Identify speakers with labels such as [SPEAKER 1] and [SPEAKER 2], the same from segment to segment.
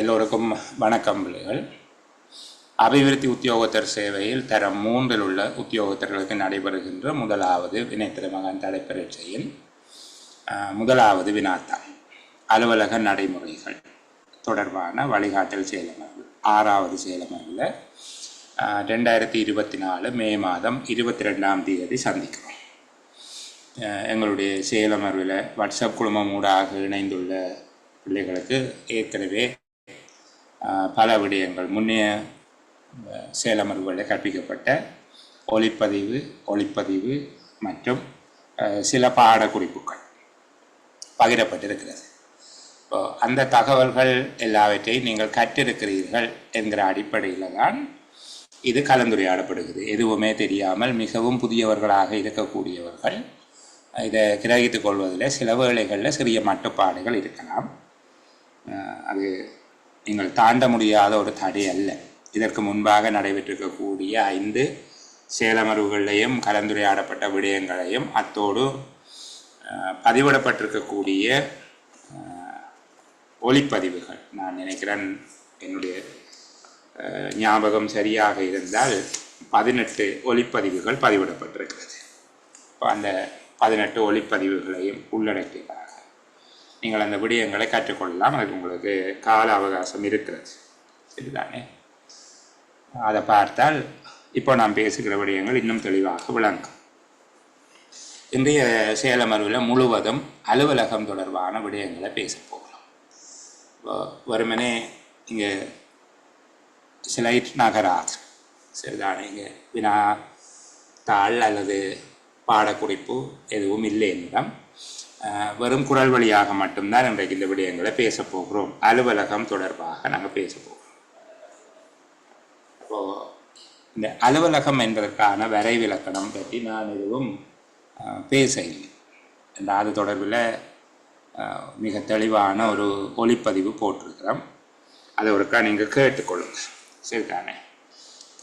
[SPEAKER 1] எல்லோருக்கும் வணக்கம் பிள்ளைகள். அபிவிருத்தி உத்தியோகத்தர் சேவையில் தரம் 3 உள்ள உத்தியோகத்தர்களுக்கு நடைபெறுகின்ற முதலாவது வினைத்திறமகன் தலைப்பரீட்சையின் முதலாவது வினாத்தாள் அலுவலக நடைமுறைகள் தொடர்பான வழிகாட்டல் செயலமர்வு 6வது செயலமர்வில் 2024 மே மாதம் 22ஆம் தேதி சந்திக்கிறோம். எங்களுடைய செயலமர்வில் வாட்ஸ்அப் குழுமம் ஊடாக இணைந்துள்ள பிள்ளைகளுக்கு ஏற்கனவே பல விடயங்கள் முன்னைய செயலமர்வுகளில் கற்பிக்கப்பட்ட ஒளிப்பதிவு மற்றும் சில பாடக்குறிப்புகள் பகிரப்பட்டிருக்கிறது. அந்த தகவல்கள் எல்லாவற்றையும் நீங்கள் கற்றிருக்கிறீர்கள் என்கிற அடிப்படையில் தான் இது கலந்துரையாடப்படுகிறது. எதுவுமே தெரியாமல் மிகவும் புதியவர்களாக இருக்கக்கூடியவர்கள் இதை கிரகித்துக் கொள்வதில் சில வேளைகளில் சிறிய மட்டுப்பாடுகள் இருக்கலாம். அது நீங்கள் தாண்ட முடியாத ஒரு தடை அல்ல. இதற்கு முன்பாக நடைபெற்றிருக்கக்கூடிய 5 செயலமர்வுகளையும் கலந்துரையாடப்பட்ட விடயங்களையும் அத்தோடு பதிவிடப்பட்டிருக்கக்கூடிய ஒளிப்பதிவுகள், நான் நினைக்கிறேன் என்னுடைய ஞாபகம் சரியாக இருந்தால் 18 ஒளிப்பதிவுகள் பதிவிடப்பட்டிருக்கிறது. இப்போ அந்த 18 ஒளிப்பதிவுகளையும் உள்ளடக்கியதாக நீங்கள் அந்த விடயங்களை கற்றுக்கொள்ளலாம். அதுக்கு உங்களுக்கு கால அவகாசம் இருக்கிறது, சரிதானே? அதை பார்த்தால் இப்போ நாம் பேசுகிற விடயங்கள் இன்னும் தெளிவாக விளங்கும். இன்றைய செயலமர்வில் முழுவதும் அலுவலகம் தொடர்பான விடயங்களை பேச போகிறோம். வெறுமனே இங்கே ஸ்லைட் நகராது, சரிதானே? இங்கே வினாத்தாள் அல்லது பாடக்குறிப்பு எதுவும் இல்லை என்றும் வெறும் குரல் வழியாக மட்டும்தான் இன்றைக்கு இந்த விடயங்களை பேச போகிறோம். அலுவலகம் தொடர்பாக நாங்கள் பேச போகிறோம். இப்போது இந்த அலுவலகம் என்பதற்கான வரைவிலக்கணம் பற்றி நான் எதுவும் பேச இல்லை. அது தொடர்பில் மிக தெளிவான ஒரு ஒளிப்பதிவு போட்டிருக்கிறோம். அதை ஒருக்கா நீங்கள் கேட்டுக்கொள்ளுங்கள், சரிதானே?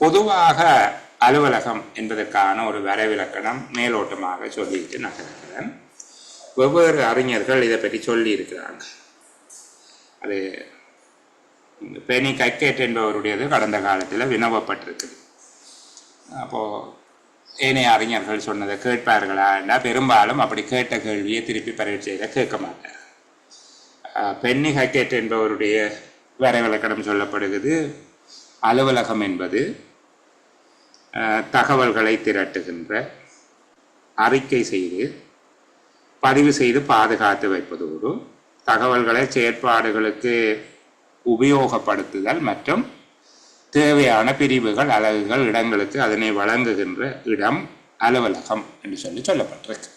[SPEAKER 1] பொதுவாக அலுவலகம் என்பதற்கான ஒரு வரைவிலக்கணம் மேலோட்டமாக சொல்லிட்டு நகர்கிறேன். வெவ்வேறு அறிஞர்கள் இதை பற்றி சொல்லி இருக்கிறாங்க. அது பெனி கக்கேட் என்பவருடையது கடந்த காலத்தில் வினவப்பட்டிருக்குது. அப்போது ஏனைய அறிஞர்கள் சொன்னதை கேட்பார்களா? பெரும்பாலும் அப்படி கேட்ட கேள்வியை திருப்பி பரீட்சையில் கேட்க மாட்டார். பென்னி கக்கேட் என்பவருடைய வரைவிலக்கணம் சொல்லப்படுகிறது. அலுவலகம் என்பது தகவல்களை திரட்டுகின்ற, அறிக்கை செய்து பதிவு செய்து பாதுகாத்து வைப்பதோடு தகவல்களை செயற்பாடுகளுக்கு உபயோகப்படுத்துதல் மற்றும் தேவையான பிரிவுகள், அலகுகள், இடங்களுக்கு அதனை வழங்குகின்ற இடம் அலுவலகம் என்று சொல்லப்பட்டிருக்கு.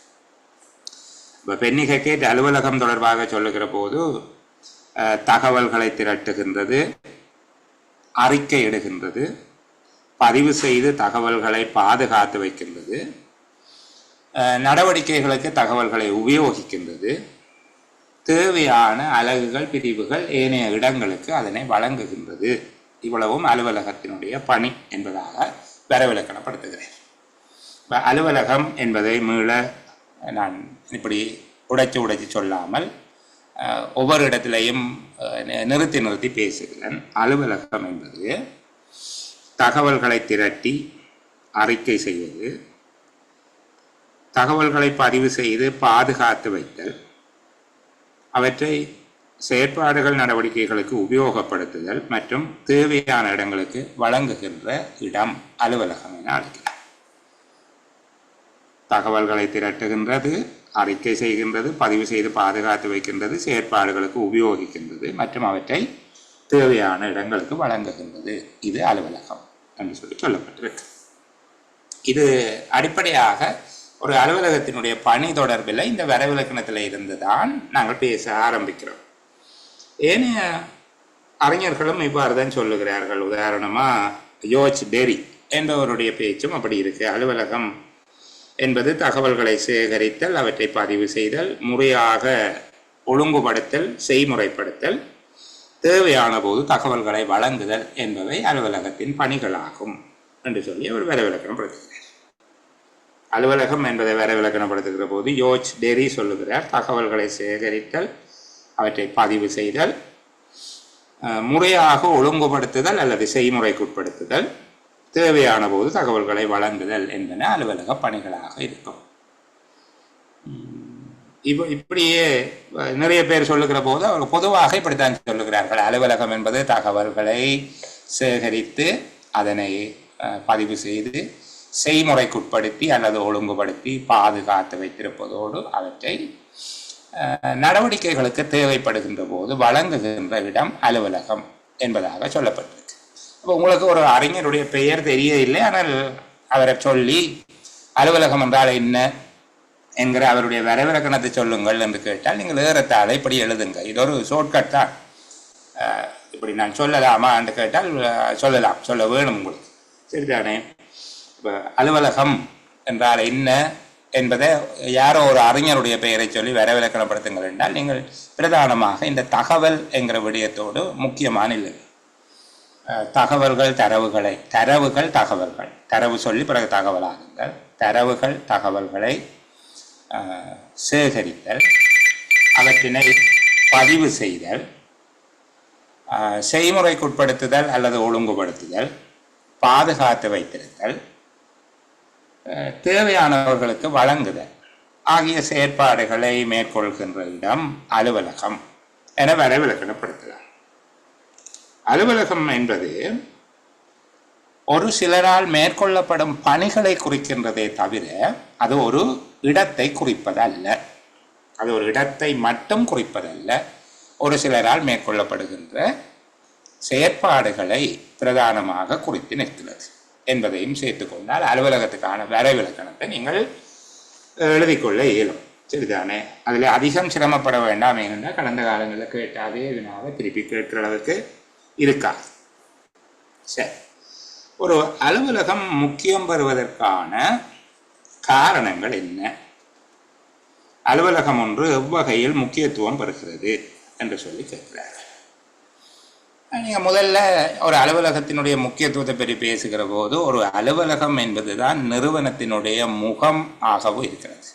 [SPEAKER 1] இப்போ பென்னி கக்கேட் அலுவலகம் தொடர்பாக சொல்லுகிற போது தகவல்களை திரட்டுகின்றது, அறிக்கை இடுகின்றது, பதிவு செய்து தகவல்களை பாதுகாத்து வைக்கின்றது, நடவடிக்கைகளுக்கு தகவல்களை உபயோகிக்கின்றது, தேவையான அலகுகள், பிரிவுகள், ஏனைய இடங்களுக்கு அதனை வழங்குகின்றது. இவ்வளவும் அலுவலகத்தினுடைய பணி என்பதாக வரைவிலக்கணப்படுத்துகிறேன். இப்போ அலுவலகம் என்பதை மீள நான் இப்படி உடைச்சி சொல்லாமல் ஒவ்வொரு இடத்திலையும் நிறுத்தி பேசுகிறேன். அலுவலகம் என்பது தகவல்களை திரட்டி அறிக்கை செய்வது, தகவல்களை பதிவு செய்து பாதுகாத்து வைத்தல், அவற்றை செயற்பாடுகள், நடவடிக்கைகளுக்கு உபயோகப்படுத்துதல் மற்றும் தேவையான இடங்களுக்கு வழங்குகின்ற இடம் அலுவலகம் என அழைக்கிறார். தகவல்களை திரட்டுகின்றது, அறிக்கை செய்கின்றது, பதிவு செய்து பாதுகாத்து வைக்கின்றது, செயற்பாடுகளுக்கு உபயோகிக்கின்றது மற்றும் அவற்றை தேவையான இடங்களுக்கு வழங்குகின்றது. இது அலுவலகம் என்று சொல்லப்பட்டிருக்கு. இது அடிப்படையாக ஒரு அலுவலகத்தினுடைய பணி தொடர்பில் இந்த வரைவிலக்கணத்தில் இருந்து தான் நாங்கள் பேச ஆரம்பிக்கிறோம். ஏனைய அறிஞர்களும் இவ்வாறு தான் சொல்லுகிறார்கள். உதாரணமாக ஜோர்ஜ் டெரி என்பவருடைய பேச்சும் அப்படி இருக்கு. அலுவலகம் என்பது தகவல்களை சேகரித்தல், அவற்றை பதிவு செய்தல், முறையாக ஒழுங்குபடுத்தல், செய்முறைப்படுத்தல், தேவையான போது தகவல்களை வழங்குதல் என்பவை அலுவலகத்தின் பணிகளாகும் என்று சொல்லி அவர் வரைவிலக்கணப்படுத்துகிறார். அலுவலகம் என்பதை வரைவிலக்கணப்படுத்துகிற போது ஜோர்ஜ் டெரி சொல்லுகிறார், தகவல்களை சேகரித்தல், அவற்றை பதிவு செய்தல், முறையாக ஒழுங்குபடுத்துதல் அல்லது செய்முறைக்குட்படுத்துதல், தேவையான போது தகவல்களை வழங்குதல் என்பன அலுவலக பணிகளாக இருக்கும். இப்படியே நிறைய பேர் சொல்லுகிற போது அவர்கள் பொதுவாக இப்படித்தான் சொல்லுகிறார்கள். அலுவலகம் என்பது தகவல்களை சேகரித்து அதனை பதிவு செய்து செய்முறைக்குட்படுத்தி அல்லது ஒழுங்குபடுத்தி பாதுகாத்து வைத்திருப்பதோடு அவற்றை நடவடிக்கைகளுக்கு தேவைப்படுகின்ற போது வழங்குகின்ற இடம் அலுவலகம் என்பதாக சொல்லப்பட்டிருக்கு. அப்போ உங்களுக்கு ஒரு அறிஞருடைய பெயர் தெரிய இல்லை, ஆனால் அவரை சொல்லி அலுவலகம் என்றால் என்ன என்கிற அவருடைய வரைவிலக்கணத்தை சொல்லுங்கள் என்று கேட்டால் நீங்கள் ஏறத்தாழ இப்படி எழுதுங்க. இது ஒரு ஷார்ட்கட் தான். இப்படி நான் சொல்லலாமா என்று கேட்டால் சொல்லலாம், சொல்ல வேணும் உங்களுக்கு. சரிதானே? இப்போ அலுவலகம் என்றால் என்ன என்பதை யாரோ ஒரு அறிஞருடைய பெயரை சொல்லி வரைவிலக்கணப்படுத்துங்கள் என்றால் நீங்கள் பிரதானமாக இந்த தகவல் என்கிற விடயத்தோடு முக்கியமான இல்லை. தகவல்கள் தகவல்கள் தரவு சொல்லி பிறகு தகவலாகுங்கள். தரவுகள் தகவல்களை சேகரித்தல், அவற்றினை பதிவு செய்தல், செய்முறைக்குட்படுத்துதல் அல்லது ஒழுங்குபடுத்துதல், பாதுகாத்து வைத்திருத்தல், தேவையானவர்களுக்கு வழங்குதல் ஆகிய செயற்பாடுகளை மேற்கொள்கின்ற இடம் அலுவலகம் என வரைவிலக்கணப்படுத்தலாம். அலுவலகம் என்பது ஒரு சிலரால் மேற்கொள்ளப்படும் பணிகளை குறிக்கின்றதே தவிர அது ஒரு இடத்தை குறிப்பதல்ல. அது ஒரு இடத்தை மட்டும் குறிப்பதல்ல. ஒரு சிலரால் மேற்கொள்ளப்படுகின்ற செயற்பாடுகளை பிரதானமாக குறித்து நிற்கிறது என்பதையும் சேர்த்துக்கொண்டால் அலுவலகத்துக்கான வரைவிலக்கணத்தை நீங்கள் எழுதிக்கொள்ள இயலும். சரிதானே? அதில் அதிகம் சிரமப்பட வேண்டாம். ஏனென்றால் கடந்த காலங்களில் கேட்ட அதே வினாவை திருப்பி கேட்கிற அளவுக்கு இருக்காது. சரி, ஒரு அலுவலகம் முக்கியம் பெறுவதற்கான காரணங்கள் என்ன? அலுவலகம் ஒன்று எவ்வகையில் முக்கியத்துவம் பெறுகிறது என்று சொல்லி கேட்கிறார்கள். நீங்கள் முதல்ல ஒரு அலுவலகத்தினுடைய முக்கியத்துவத்தை பற்றி பேசுகிற போது ஒரு அலுவலகம் என்பது தான் நிறுவனத்தினுடைய முகம் ஆகவும் இருக்கிறது,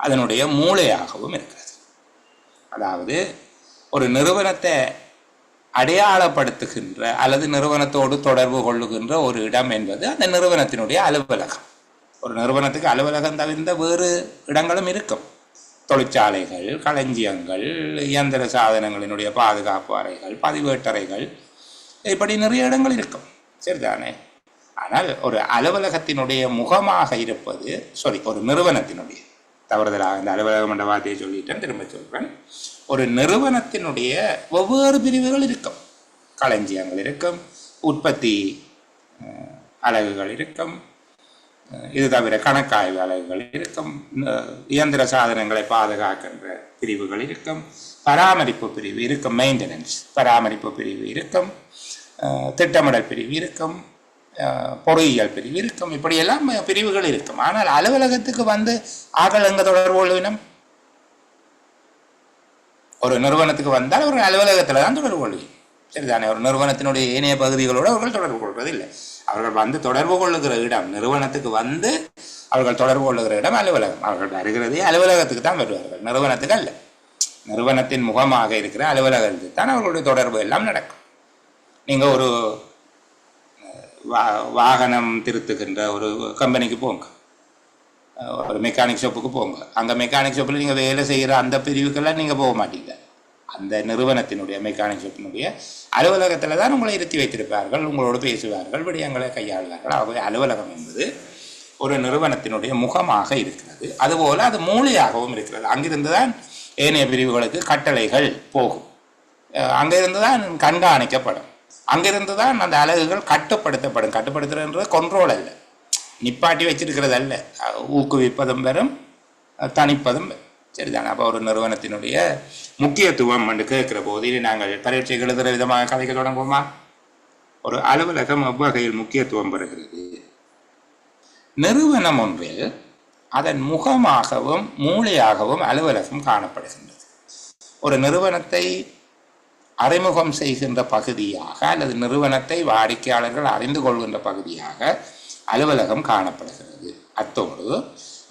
[SPEAKER 1] அதனுடைய மூளையாகவும் இருக்கிறது. அதாவது ஒரு நிறுவனத்தை அடையாளப்படுத்துகின்ற அல்லது நிறுவனத்தோடு தொடர்பு கொள்ளுகின்ற ஒரு இடம் என்பது அந்த நிறுவனத்தினுடைய அலுவலகம். ஒரு நிறுவனத்துக்கு அலுவலகம் தவிர்த்த வேறு இடங்களும் இருக்கும். தொழிற்சாலைகள், களஞ்சியங்கள், இயந்திர சாதனங்களினுடைய பாதுகாப்பு அறைகள், பதிவேட்டறைகள், இப்படி நிறைய இடங்கள் இருக்கும். சரிதானே? ஆனால் ஒரு அலுவலகத்தினுடைய முகமாக இருப்பது ஒரு நிறுவனத்தினுடைய, தவறுதலாக இந்த அலுவலகம் என்ற வார்த்தையை சொல்லிட்டேன், திரும்ப சொல்கிறேன். ஒரு நிறுவனத்தினுடைய ஒவ்வொரு பிரிவுகள் இருக்கும். களஞ்சியங்கள் இருக்கும், உற்பத்தி அலகுகள் இருக்கும், இது தவிர கணக்காய்வு அலகுகள் இருக்கும், இயந்திர சாதனங்களை பாதுகாக்கின்ற பிரிவுகள் இருக்கும், பராமரிப்பு பிரிவு இருக்கும், மெயின்டெனன்ஸ் பராமரிப்பு பிரிவு இருக்கும், திட்டமிடல் பிரிவு இருக்கும், பொறியியல் பிரிவு இருக்கும். இப்படியெல்லாம் பிரிவுகள் இருக்கும். ஆனால் அலுவலகத்துக்கு வந்து ஆக்கள் எங்க தொடர்பு கொள்வினம்? ஒரு நிறுவனத்துக்கு வந்தால் ஒரு அலுவலகத்தில் தான் தொடர்பு கொள்ளும். சரிதானே? ஒரு நிறுவனத்தினுடைய ஏனைய பகுதிகளோடு அவர்கள் தொடர்பு கொள்வது இல்லை. அவர்கள் வந்து தொடர்பு கொள்ளுகிற இடம், நிறுவனத்துக்கு வந்து அவர்கள் தொடர்பு கொள்ளுகிற இடம் அலுவலகம். அவர்கள் வருகிறதே அலுவலகத்துக்கு தான் வருவார்கள், நிறுவனத்துக்கு அல்ல. நிறுவனத்தின் முகமாக இருக்கிற அலுவலகத்துக்கு தான் அவர்களுடைய தொடர்பு எல்லாம் நடக்கும். நீங்கள் ஒரு வாகனம் திருத்துகின்ற ஒரு கம்பெனிக்கு போங்க, ஒரு மெக்கானிக் ஷாப்புக்கு போங்க. அந்த மெக்கானிக் ஷாப்பில் நீங்கள் வேலை செய்கிற அந்த பிரிவுக்கெல்லாம் நீங்கள் போக மாட்டீங்க. அந்த நிறுவனத்தினுடைய மெக்கானிக் ஷாப்பினுடைய அலுவலகத்தில் தான் உங்களை இருத்தி வைத்திருப்பார்கள், உங்களோடு பேசுவார்கள், விடயங்களை கையாளுவார்கள். ஆகவே அலுவலகம் என்பது ஒரு நிறுவனத்தினுடைய முகமாக இருக்கிறது. அதுபோல் அது மூளையாகவும் இருக்கிறது. அங்கிருந்து தான் ஏனைய பிரிவுகளுக்கு கட்டளைகள் போகும், அங்கிருந்து தான் கண்காணிக்கப்படும், அங்கிருந்து தான் அந்த அலகுகள் கட்டுப்படுத்தப்படும். கட்டுப்படுத்துறது கண்ட்ரோல் அல்ல, நிப்பாட்டி வச்சிருக்கிறது அல்ல, ஊக்குவிப்பதும் பெறும், தணிப்பதும் பெறும். சரிதானே? அப்போ ஒரு நிறுவனத்தினுடைய முக்கியத்துவம் என்று கேட்கிற போது நாங்கள் பரீட்சை எழுதுகிற விதமாக கதைக்க தொடங்குவோமா? ஒரு அலுவலகம் எவ்வகையில் முக்கியத்துவம் பெறுகிறது? நிறுவனம் ஒன்றில் அதன் முகமாகவும் மூளையாகவும் அலுவலகம் காணப்படுகின்றது. ஒரு நிறுவனத்தை அறிமுகம் செய்கின்ற பகுதியாக அல்லது நிறுவனத்தை வாடிக்கையாளர்கள் அறிந்து கொள்கின்ற பகுதியாக அலுவலகம் காணப்படுகிறது. அத்தோடு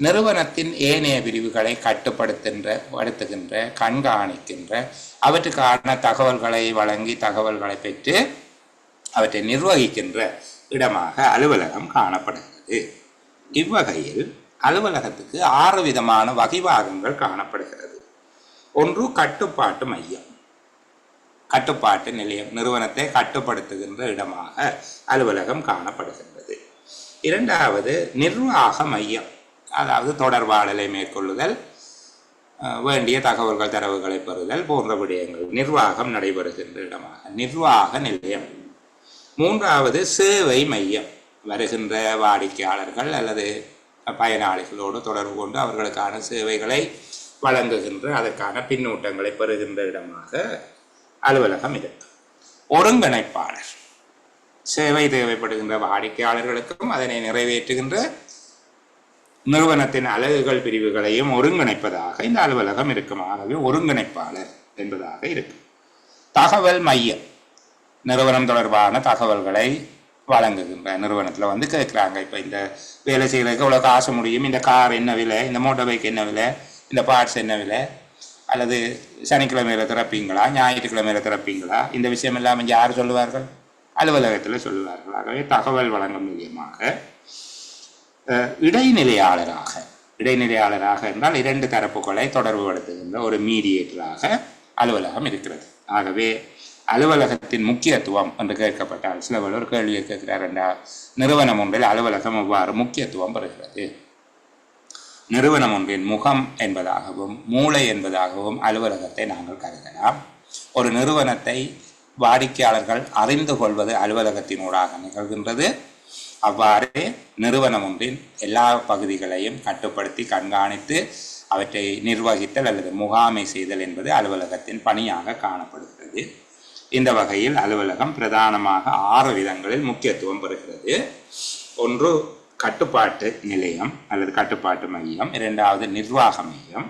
[SPEAKER 1] நிறுவனத்தின் ஏனைய பிரிவுகளை கட்டுப்படுத்துகின்ற, கண்காணிக்கின்ற, அவற்றுக்கான தகவல்களை வழங்கி தகவல்களை பெற்று அவற்றை நிர்வகிக்கின்ற இடமாக அலுவலகம் காணப்படுகிறது. இவ்வகையில் அலுவலகத்துக்கு 6 விதமான வகைபாகங்கள் காணப்படுகிறது. ஒன்று கட்டுப்பாட்டு மையம், கட்டுப்பாட்டு நிலையம், நிறுவனத்தை கட்டுப்படுத்துகின்ற இடமாக அலுவலகம் காணப்படுகின்றது. இரண்டாவது நிர்வாக மையம், அதாவது தொடர்பாடலை மேற்கொள்ளுதல், வேண்டிய தகவல்கள் தரவுகளை பெறுதல் போன்ற விடயங்கள் நிர்வாகம் நடைபெறுகின்ற இடமாக நிர்வாக நிலையம். மூன்றாவது சேவை மையம், வருகின்ற வாடிக்கையாளர்கள் அல்லது பயனாளிகளோடு தொடர்பு கொண்டு அவர்களுக்கான சேவைகளை வழங்குகின்ற அதற்கான பின்னூட்டங்களை பெறுகின்ற இடமாக அலுவலகம் இருக்கு. ஒருங்கிணைப்பாளர், சேவை தேவைப்படுகின்ற வாடிக்கையாளர்களுக்கும் அதனை நிறைவேற்றுகின்ற நிறுவனத்தின் அலகுகள் பிரிவுகளையும் ஒருங்கிணைப்பதாக இந்த அலுவலகம் இருக்கும். ஆகவே ஒருங்கிணைப்பாளர் என்பதாக இருக்கு. தகவல் மையம், நிறுவனம் தொடர்பான தகவல்களை வழங்குகின்ற, நிறுவனத்தில் வந்து கேட்குறாங்க, இப்போ இந்த வேலை செய்கிறதுக்கு இவ்வளோ காசு முடியும், இந்த கார் என்ன விலை, இந்த மோட்டார் பைக் என்ன விலை, இந்த பார்ட்ஸ் என்ன விலை, அல்லது சனிக்கிழமையில் திறப்பீங்களா, ஞாயிற்றுக்கிழமையில் திறப்பீங்களா, இந்த விஷயம் இல்லாமல் யார் சொல்லுவார்கள்? அலுவலகத்தில் சொல்லுவார்கள். ஆகவே தகவல் வழங்கும் நிலையமாக. இடைநிலையாளராக, இடைநிலையாளராக என்றால் 2 தரப்புகளை தொடர்புபடுத்துகின்ற ஒரு மீடியேட்டராக அலுவலகம் இருக்கிறது. ஆகவே அலுவலகத்தின் முக்கியத்துவம் என்று கேட்கப்பட்டால் சில ஒரு கேள்வியை கேட்கிறார் என்றால், நிறுவனம் ஒன்றில் அலுவலகம் எவ்வாறு முக்கியத்துவம் பெறுகிறது? நிறுவனம் ஒன்றின் முகம் என்பதாகவும் மூளை என்பதாகவும் அலுவலகத்தை நாங்கள் கருதலாம். ஒரு நிறுவனத்தை வாடிக்கையாளர்கள் அறிந்து கொள்வது அலுவலகத்தினூடாக நிகழ்கின்றது. அவ்வாறு நிறுவனம் ஒன்றின் எல்லா பகுதிகளையும் கட்டுப்படுத்தி கண்காணித்து அவற்றை நிர்வகித்தல் அல்லது முகாமை செய்தல் என்பது அலுவலகத்தின் பணியாக காணப்படுகிறது. இந்த வகையில் அலுவலகம் பிரதானமாக 6 விதங்களில் முக்கியத்துவம் பெறுகிறது. ஒன்று கட்டுப்பாட்டு நிலையம் அல்லது கட்டுப்பாட்டு மையம், 2வது நிர்வாக மையம்,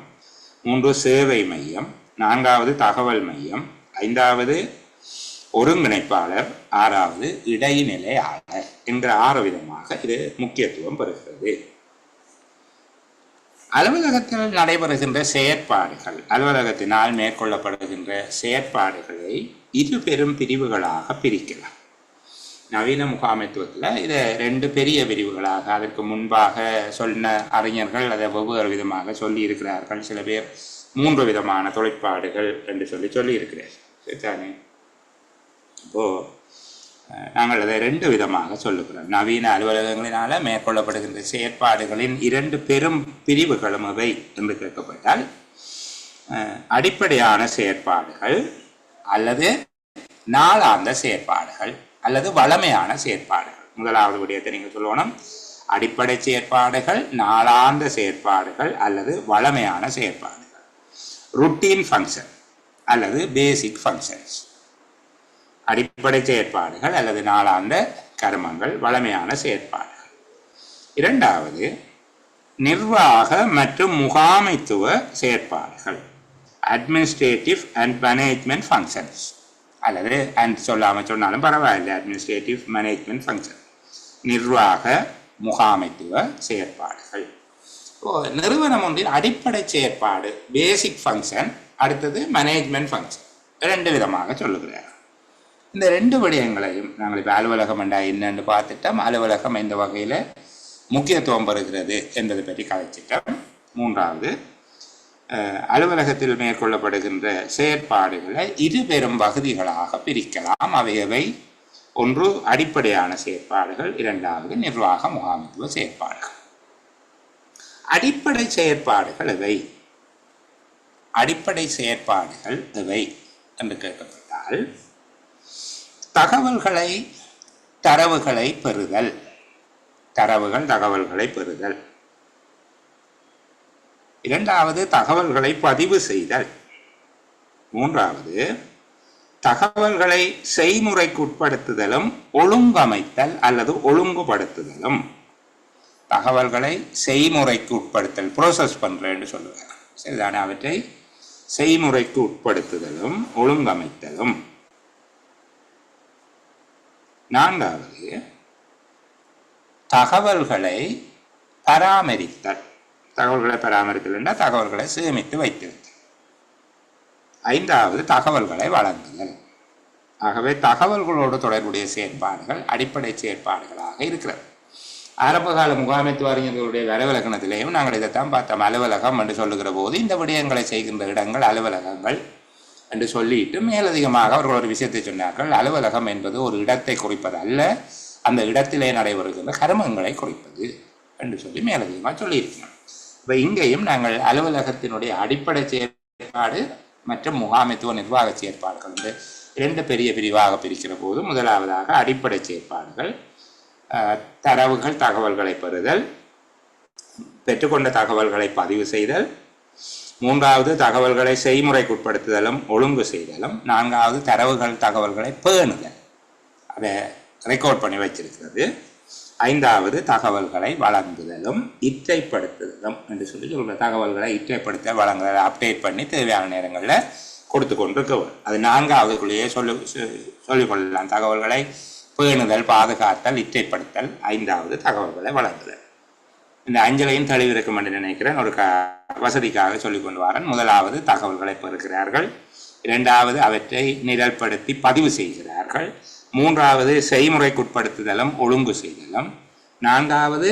[SPEAKER 1] 3 சேவை மையம், 4வது தகவல் மையம், 5வது ஒருங்கிணைப்பாளர், 6வது இடைநிலையாளர் என்ற 6 விதமாக இது முக்கியத்துவம் பெறுகிறது. அலுவலகத்தில் நடைபெறுகின்ற செயற்பாடுகள், அலுவலகத்தினால் மேற்கொள்ளப்படுகின்ற செயற்பாடுகளை 2 பெரும் பிரிவுகளாக பிரிக்கலாம். நவீன முகாமைத்துவத்தில் இதை 2 பெரிய பிரிவுகளாக, அதற்கு முன்பாக சொன்ன அறிஞர்கள் அதை வெவ்வேறு விதமாக சொல்லி இருக்கிறார்கள். சில பேர் 3 விதமான தொழிற்பாடுகள் என்று சொல்லி இருக்கிறார். சரிதானே? இப்போது நாங்கள் அதை 2 விதமாக சொல்லுகிறோம். நவீன அலுவலகங்களினால் மேற்கொள்ளப்படுகின்ற செயற்பாடுகளின் 2 பெரும் பிரிவுகளும் அவை என்று கேட்கப்பட்டால், அடிப்படையான செயற்பாடுகள் அல்லது நாளாந்த செயற்பாடுகள் அல்லது வளமையான செயற்பாடுகள். முதலாவது விடயத்தை நீங்கள் சொல்லணும், அடிப்படை செயற்பாடுகள், நாளாந்த செயற்பாடுகள் அல்லது வளமையான செயற்பாடுகள். ருட்டீன் ஃபங்க்ஷன் அல்லது பேசிக் ஃபங்க்ஷன்ஸ், அடிப்படை செயற்பாடுகள் அல்லது நாளாந்த கர்மங்கள், வளமையான செயற்பாடுகள். 2வது நிர்வாக மற்றும் முகாமைத்துவ செயற்பாடுகள், அட்மினிஸ்ட்ரேட்டிவ் அண்ட் மேனேஜ்மெண்ட் ஃபங்க்ஷன்ஸ், அல்லது சொல்லாமல் சொன்னாலும் பரவாயில்லை, அட்மினிஸ்ட்ரேட்டிவ் மேனேஜ்மெண்ட் ஃபங்க்ஷன், நிர்வாக முகாமைத்துவ செயற்பாடுகள். நிறுவனம் ஒன்றின் அடிப்படை செயற்பாடு பேசிக் ஃபங்க்ஷன், அடுத்தது மேனேஜ்மெண்ட் ஃபங்க்ஷன், 2 விதமாக சொல்லுகிறார். இந்த 2 விடயங்களையும் நாங்கள் இப்போ அலுவலகம் என்னென்னு பார்த்துட்டோம். அலுவலகம் எந்த வகையில் முக்கியத்துவம் பெறுகிறது என்பதை பற்றி கதைச்சிட்டோம். 3வது அலுவலகத்தில் மேற்கொள்ளப்படுகின்ற செயற்பாடுகளை 2 பெரும் பகுதிகளாக பிரிக்கலாம். அவையவை ஒன்று அடிப்படையான செயற்பாடுகள், 2வது நிர்வாக முகாமைத்துவ செயற்பாடுகள். அடிப்படை செயற்பாடுகள் எவை? அடிப்படை செயற்பாடுகள் எவை என்று கேட்கப்பட்டால், தகவல்களை தரவுகளை பெறுதல், தகவல்களை பெறுதல். 2வது தகவல்களை பதிவு செய்தல். 3வது தகவல்களை செய்முறைக்கு உட்படுத்துதலும் ஒழுங்கமைத்தல் அல்லது ஒழுங்குபடுத்துதலும். தகவல்களை செய்முறைக்கு உட்படுத்தல், ப்ரோசஸ் பண்ணுறேன்னு சொல்லுவாங்க. சரிதானே? அவற்றை செய்முறைக்கு உட்படுத்துதலும் ஒழுங்கமைத்தலும். 4வது தகவல்களை பராமரித்தல். தகவல்களை பராமரித்தல் என்றால் தகவல்களை சேமித்து வைத்திருத்தல். ஐந்தாவது தகவல்களை வழங்குதல். ஆகவே தகவல்களோடு தொடர்புடைய செயற்பாடுகள் அடிப்படை செயற்பாடுகளாக இருக்கிறது. ஆரம்பகால முகாமைத்துவ அறிஞர்களுடைய அலுவலகத்திலேயும் நாங்கள் இதைத்தான் பார்த்தோம். அலுவலகம் என்று சொல்லுகிற போது இந்த விடயங்களை செய்கின்ற இடங்கள் அலுவலகங்கள் என்று சொல்லிட்டு மேலதிகமாக அவர்கள் ஒரு விஷயத்தை சொன்னார்கள். அலுவலகம் என்பது ஒரு இடத்தை குறிப்பது அல்ல, அந்த இடத்திலே நடைபெறுகின்ற கர்மங்களை குறிப்பது என்று சொல்லி மேலதிகமாக சொல்லியிருக்கிறோம். இப்போ இங்கேயும் நாங்கள் அலுவலகத்தினுடைய அடிப்படை செயற்பாடு மற்றும் முகாமைத்துவ நிர்வாக செயற்பாடுகள் என்று இரண்டு பெரிய பிரிவாக பிரிக்கிற போது, முதலாவதாக அடிப்படை செயற்பாடுகள், தரவுகள் தகவல்களை பெறுதல், பெற்றுக்கொண்ட தகவல்களை பதிவு செய்தல், மூன்றாவது தகவல்களை செய்முறைக்குட்படுத்துதலும் ஒழுங்கு செய்தலும், நான்காவது தரவுகள் தகவல்களை பேணுதல், அதை ரெக்கார்ட் பண்ணி வச்சிருக்கிறது, ஐந்தாவது தகவல்களை வழங்குதலும் இற்றைப்படுத்துதலும் என்று சொல்லி சொல்கிற தகவல்களை இற்றைப்படுத்த வழங்குதல் அப்டேட் பண்ணி தேவையான நேரங்களில் கொடுத்து கொண்டிருக்கவர். அது நான்காவதுக்குள்ளேயே சொல்லிக்கொள்ளலாம். தகவல்களை பேணுதல் பாதுகாத்தல் இற்றைப்படுத்தல், ஐந்தாவது தகவல்களை வழங்குதல். இந்த அஞ்சலையும் தெளிவிருக்கும் என்று நினைக்கிறேன். ஒரு வசதிக்காக சொல்லிக் கொண்டு வரேன். முதலாவது தகவல்களை பெறுகிறார்கள், இரண்டாவது அவற்றை நிரல்படுத்தி பதிவு செய்கிறார்கள், மூன்றாவது செய்முறைக்குட்படுத்துதலும் ஒழுங்கு செய்தலும், நான்காவது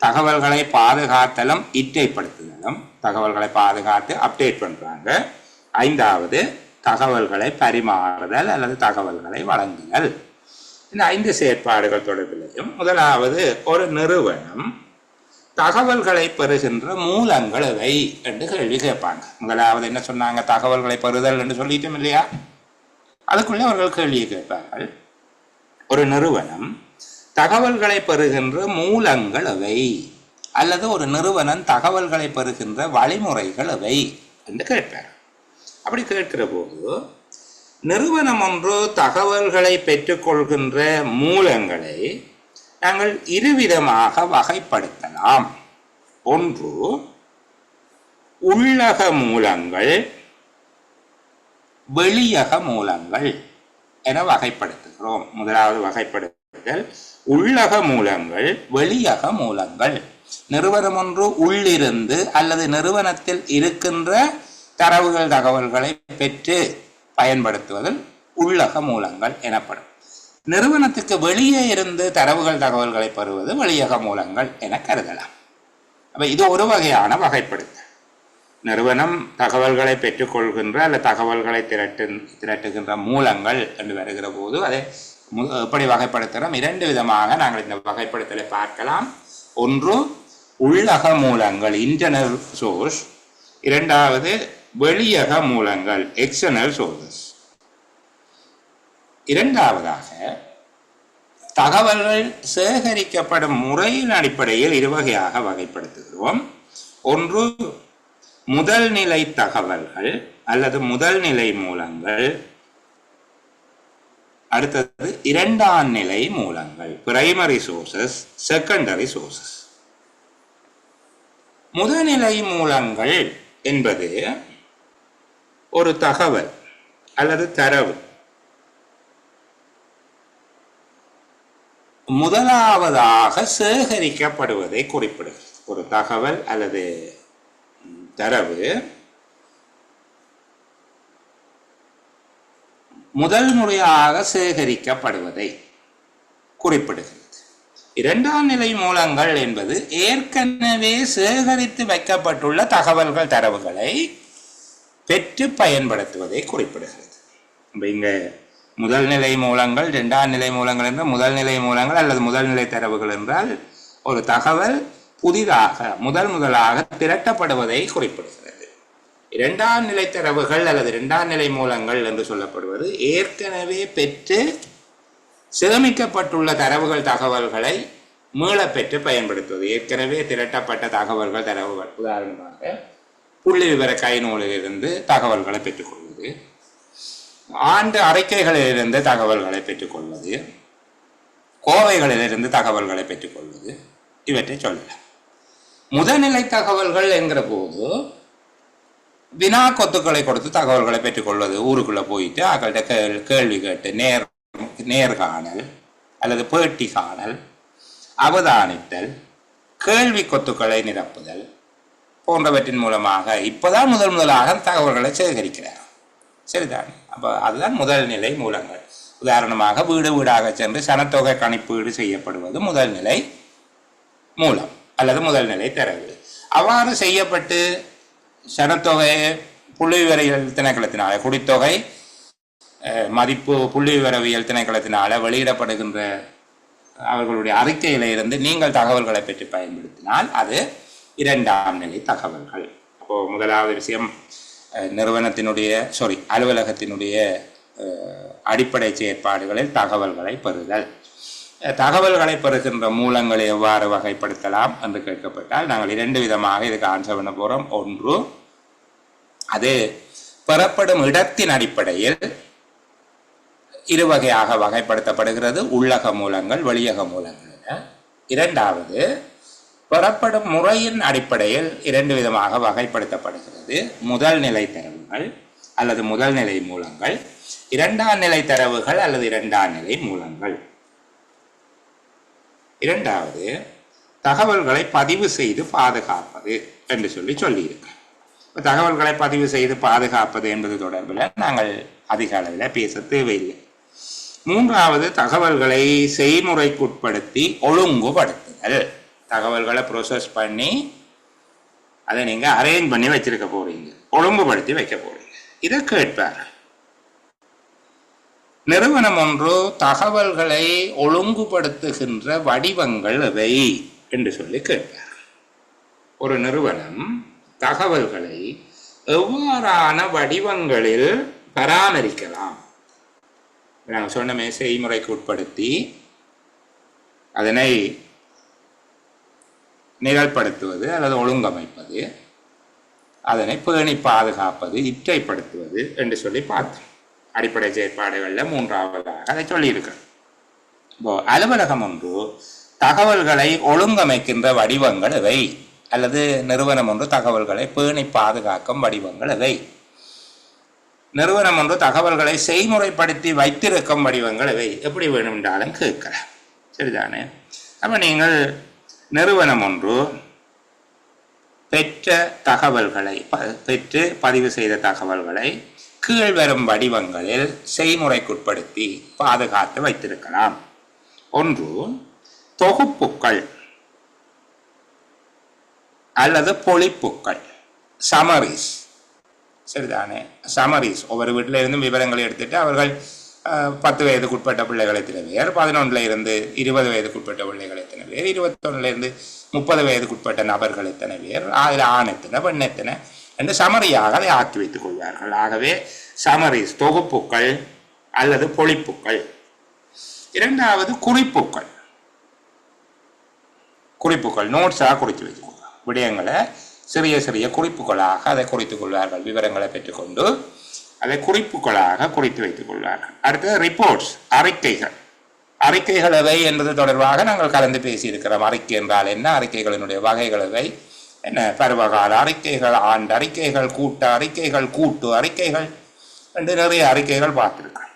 [SPEAKER 1] தகவல்களை பாதுகாத்தலும் இற்றைப்படுத்துதலும், தகவல்களை பாதுகாத்து அப்டேட் பண்ணுறாங்க, ஐந்தாவது தகவல்களை பரிமாறுதல் அல்லது தகவல்களை வழங்குதல். இந்த 5 செயற்பாடுகள் தொடர்பிலையும் முதலாவது ஒரு நிறுவனம் தகவல்களை பெறுகின்ற மூலங்கள் எவை என்று கேள்வி கேட்பாங்க. முதலாவது என்ன சொன்னாங்க? தகவல்களை பெறுதல் என்று சொல்லிட்டோம் இல்லையா? அதுக்குள்ளே அவர்கள் கேள்வியை கேட்பார்கள். ஒரு நிறுவனம் தகவல்களை பெறுகின்ற மூலங்கள் எவை அல்லது ஒரு நிறுவனம் தகவல்களை பெறுகின்ற வழிமுறைகள் எவை என்று கேட்பார். அப்படி கேட்கிற போது நிறுவனம் ஒன்று தகவல்களை பெற்றுக்கொள்கின்ற மூலங்களை நாங்கள் இருவிதமாக வகைப்படுத்தலாம். ஒன்று உள்ளக மூலங்கள், வெளியக மூலங்கள் என வகைப்படுத்துகிறோம். முதலாவது வகைப்படுத்தல் உள்ளக மூலங்கள், வெளியக மூலங்கள். நிறுவனம் ஒன்று உள்ளிருந்து அல்லது நிறுவனத்தில் இருக்கின்ற தரவுகள் தகவல்களை பெற்று பயன்படுத்துவதில் உள்ளக மூலங்கள் எனப்படும். நிறுவனத்துக்கு வெளியே இருந்து தரவுகள் தகவல்களை பெறுவது வெளியக மூலங்கள் என கருதலாம். அப்ப இது ஒரு வகையான வகைப்படுத்தல். நிறுவனம் தகவல்களை பெற்றுக்கொள்கின்ற அல்லது தகவல்களை திரட்டுகின்ற மூலங்கள் என்று வருகிற போது அதை எப்படி வகைப்படுத்துகிறோம்? 2 விதமாக நாங்கள் இந்த வகைப்படுத்தலை பார்க்கலாம். ஒன்று உள்ளக மூலங்கள் இன்டர்னல் சோர்ஸ், இரண்டாவது வெளியக மூலங்கள் எக்ஸ்டர்னல் சோர்சஸ். இரண்டாவதாக தகவல்கள் சேகரிக்கப்படும் முறையின் அடிப்படையில் இருவகையாக வகைப்படுத்துகிறோம். ஒன்று முதல் நிலை தகவல்கள் அல்லது முதல் நிலை மூலங்கள், அடுத்தது இரண்டாம் நிலை மூலங்கள் பிரைமரி சோர்சஸ், செகண்டரி சோர்சஸ். முதல்நிலை மூலங்கள் என்பது ஒரு தகவல் அல்லது தரவு முதலாவதாக சேகரிக்கப்படுவதை குறிப்பிடுகிறது. ஒரு தகவல் அல்லது தரவு முதல் முறையாக சேகரிக்கப்படுவதை குறிப்பிடுகிறது. இரண்டாம் நிலை மூலங்கள் என்பது ஏற்கனவே சேகரித்து வைக்கப்பட்டுள்ள தகவல்கள் தரவுகளை பெற்று பயன்படுத்துவதை குறிப்பிடுகிறது. இங்க முதல் நிலை மூலங்கள், இரண்டாம் நிலை மூலங்கள் என்ற முதல் நிலை மூலங்கள் அல்லது முதல் நிலை தரவுகள் என்றால் ஒரு தகவல் புதிதாக முதலாக திரட்டப்படுவதை குறிப்பிடுகிறது. இரண்டாம் நிலை தரவுகள் அல்லது இரண்டாம் நிலை மூலங்கள் என்று சொல்லப்படுவது ஏற்கனவே பெற்று சேமிக்கப்பட்டுள்ள தரவுகள் தகவல்களை மீள பெற்று பயன்படுத்துவது. ஏற்கனவே திரட்டப்பட்ட தகவல்கள் தரவுகள், உதாரணமாக புள்ளி விவர கைநூலிலிருந்து தகவல்களை பெற்றுக்கொள்வது, ஆண்டு அறிக்கைகளிலிருந்து தகவல்களை பெற்றுக்கொள்வது, கோவைகளிலிருந்து தகவல்களை பெற்றுக்கொள்வது, இவற்றை சொல்லலாம். முதல்நிலை தகவல்கள் என்கிற போது வினா கொத்துக்களை கொடுத்து தகவல்களை பெற்றுக்கொள்வது. ஊருக்குள்ள போயிட்டு அவங்கள்ட்ட கேள்வி கேட்டு நேர்காணல் அல்லது பேட்டி காணல், அவதானித்தல், கேள்வி கொத்துக்களை நிரப்புதல் போன்றவற்றின் மூலமாக இப்பதான் முதலாக தகவல்களை சேகரிக்கிறார். சரிதானே? அப்போ அதுதான் முதல் நிலை மூலங்கள். உதாரணமாக வீடு வீடாக சென்று சனத்தொகை கணிப்பீடு செய்யப்படுவது முதல் நிலை மூலம் அல்லது முதல் நிலை தரவு. அவ்வாறு செய்யப்பட்டு சனத்தொகை புள்ளிவிவரியல் திணைக்களத்தினால குடித்தொகை மதிப்பு புள்ளிவிவரவியல் திணைக்களத்தினால வெளியிடப்படுகின்ற அவர்களுடைய அறிக்கையிலிருந்து நீங்கள் தகவல்களை பெற்று பயன்படுத்தினால் அது இரண்டாம் நிலை தகவல்கள். அப்போது முதலாவது விஷயம் நிறுவனத்தினுடைய அலுவலகத்தினுடைய அடிப்படை செயற்பாடுகளில் தகவல்களை பெறுதல். தகவல்களை பெறுகின்ற மூலங்களை எவ்வாறு வகைப்படுத்தலாம் என்று கேட்கப்பட்டால் நாங்கள் இரண்டு விதமாக இதுக்கு ஆன்சர் பண்ண போகிறோம். ஒன்று, அது பெறப்படும் இடத்தின் அடிப்படையில் இரு வகையாக வகைப்படுத்தப்படுகிறது, உள்ளக மூலங்கள் வெளியக மூலங்கள். இரண்டாவது, பெறப்படும் முறையின் அடிப்படையில் இரண்டு விதமாக வகைப்படுத்தப்படுகிறது, முதல் நிலை தரவுகள் அல்லது முதல் நிலை மூலங்கள், இரண்டாம் நிலை தரவுகள் அல்லது இரண்டாம் நிலை மூலங்கள். இரண்டாவது, தகவல்களை பதிவு செய்து பாதுகாப்பது என்று சொல்லியிருக்க. தகவல்களை பதிவு செய்து பாதுகாப்பது என்பது தொடர்பில் நாங்கள் அதிக அளவில் பேச தேவையில்லை. மூன்றாவது, தகவல்களை செய்முறைக்குட்படுத்தி ஒழுங்குபடுத்துதல். தகவல்களை ப்ரோசஸ் பண்ணி அதை நீங்கள் அரேஞ்ச் பண்ணி வச்சிருக்க போறீங்க, ஒழுங்குபடுத்தி வைக்க போறீங்க. இதை கேட்பார். நிறுவனம் ஒன்று தகவல்களை ஒழுங்குபடுத்துகின்ற வடிவங்கள் எவை என்று கேட்பார். ஒரு நிறுவனம் தகவல்களை எவ்வாறான வடிவங்களில் பராமரிக்கலாம்? நாங்கள் சொன்னமே, செய்முறைக்கு உட்படுத்தி அதனை நிரல்படுத்துவது அல்லது ஒழுங்கமைப்பது, அதனை பேணி பாதுகாப்பது, இற்றைப்படுத்துவது என்று பார்த்தோம். அடிப்படை செயற்பாடுகளில் மூன்றாவதாக அதை சொல்லியிருக்கிறோம். இப்போ அலுவலகம் ஒன்று தகவல்களை ஒழுங்கமைக்கின்ற வடிவங்கள் எவை, அல்லது நிறுவனம் ஒன்று தகவல்களை பேணி பாதுகாக்கும் வடிவங்கள் எவை, நிறுவனம் ஒன்று தகவல்களை செய்முறைப்படுத்தி வைத்திருக்கும் வடிவங்கள் எவை, எப்படி வேணுமென்றாலும் கேட்கலாம். சரிதானே? அப்போ நீங்கள் நிறுவனம் ஒன்று பெற்ற தகவல்களை பெற்று பதிவு செய்த தகவல்களை கீழ்வரும் வடிவங்களில் செய்முறைக்குட்படுத்தி பாதுகாத்து வைத்திருக்கலாம். ஒன்று, தொகுப்புக்கள் அல்லது பொழிப்புக்கள், சமரிஸ். சரிதானே? சமரிஸ். ஒவ்வொரு வீட்டில இருந்தும் விவரங்களை எடுத்துட்டு அவர்கள் 10 வயதுக்குட்பட்ட பிள்ளைகள் எத்தனை பேர், 11 இருந்து 20 வயதுக்குட்பட்ட பிள்ளைகள் எத்தனை பேர், 21 இருந்து 30 வயதுக்குட்பட்ட நபர்கள் எத்தனை பேர், அதில் ஆண் எத்தனை பெண் எத்தனை என்று சமரியாக அதை ஆக்கி வைத்துக் கொள்வார்கள். ஆகவே சமரிஸ், தொகுப்புக்கள் அல்லது பொழிப்புக்கள். இரண்டாவது, குறிப்புக்கள். குறிப்புக்கள் நோட்ஸாக குறித்து வைத்துக் கொள்வார்கள். விடயங்களை சிறிய சிறிய குறிப்புகளாக அதை குறித்துக் கொள்வார்கள். விவரங்களை பெற்றுக்கொண்டு அதை குறிப்புகளாக குறித்து வைத்துக் கொள்வார்கள். அடுத்தது ரிப்போர்ட்ஸ், அறிக்கைகள். அறிக்கைகள் எவை என்பது தொடர்பாக நாங்கள் கலந்து பேசியிருக்கிறோம். அறிக்கை என்றால் என்ன, அறிக்கைகளினுடைய வகைகள் எவை என்ன, பருவகால அறிக்கைகள், ஆண்டு அறிக்கைகள், கூட்ட அறிக்கைகள், கூட்டு அறிக்கைகள் என்று நிறைய அறிக்கைகள் பார்த்திருக்கிறோம்.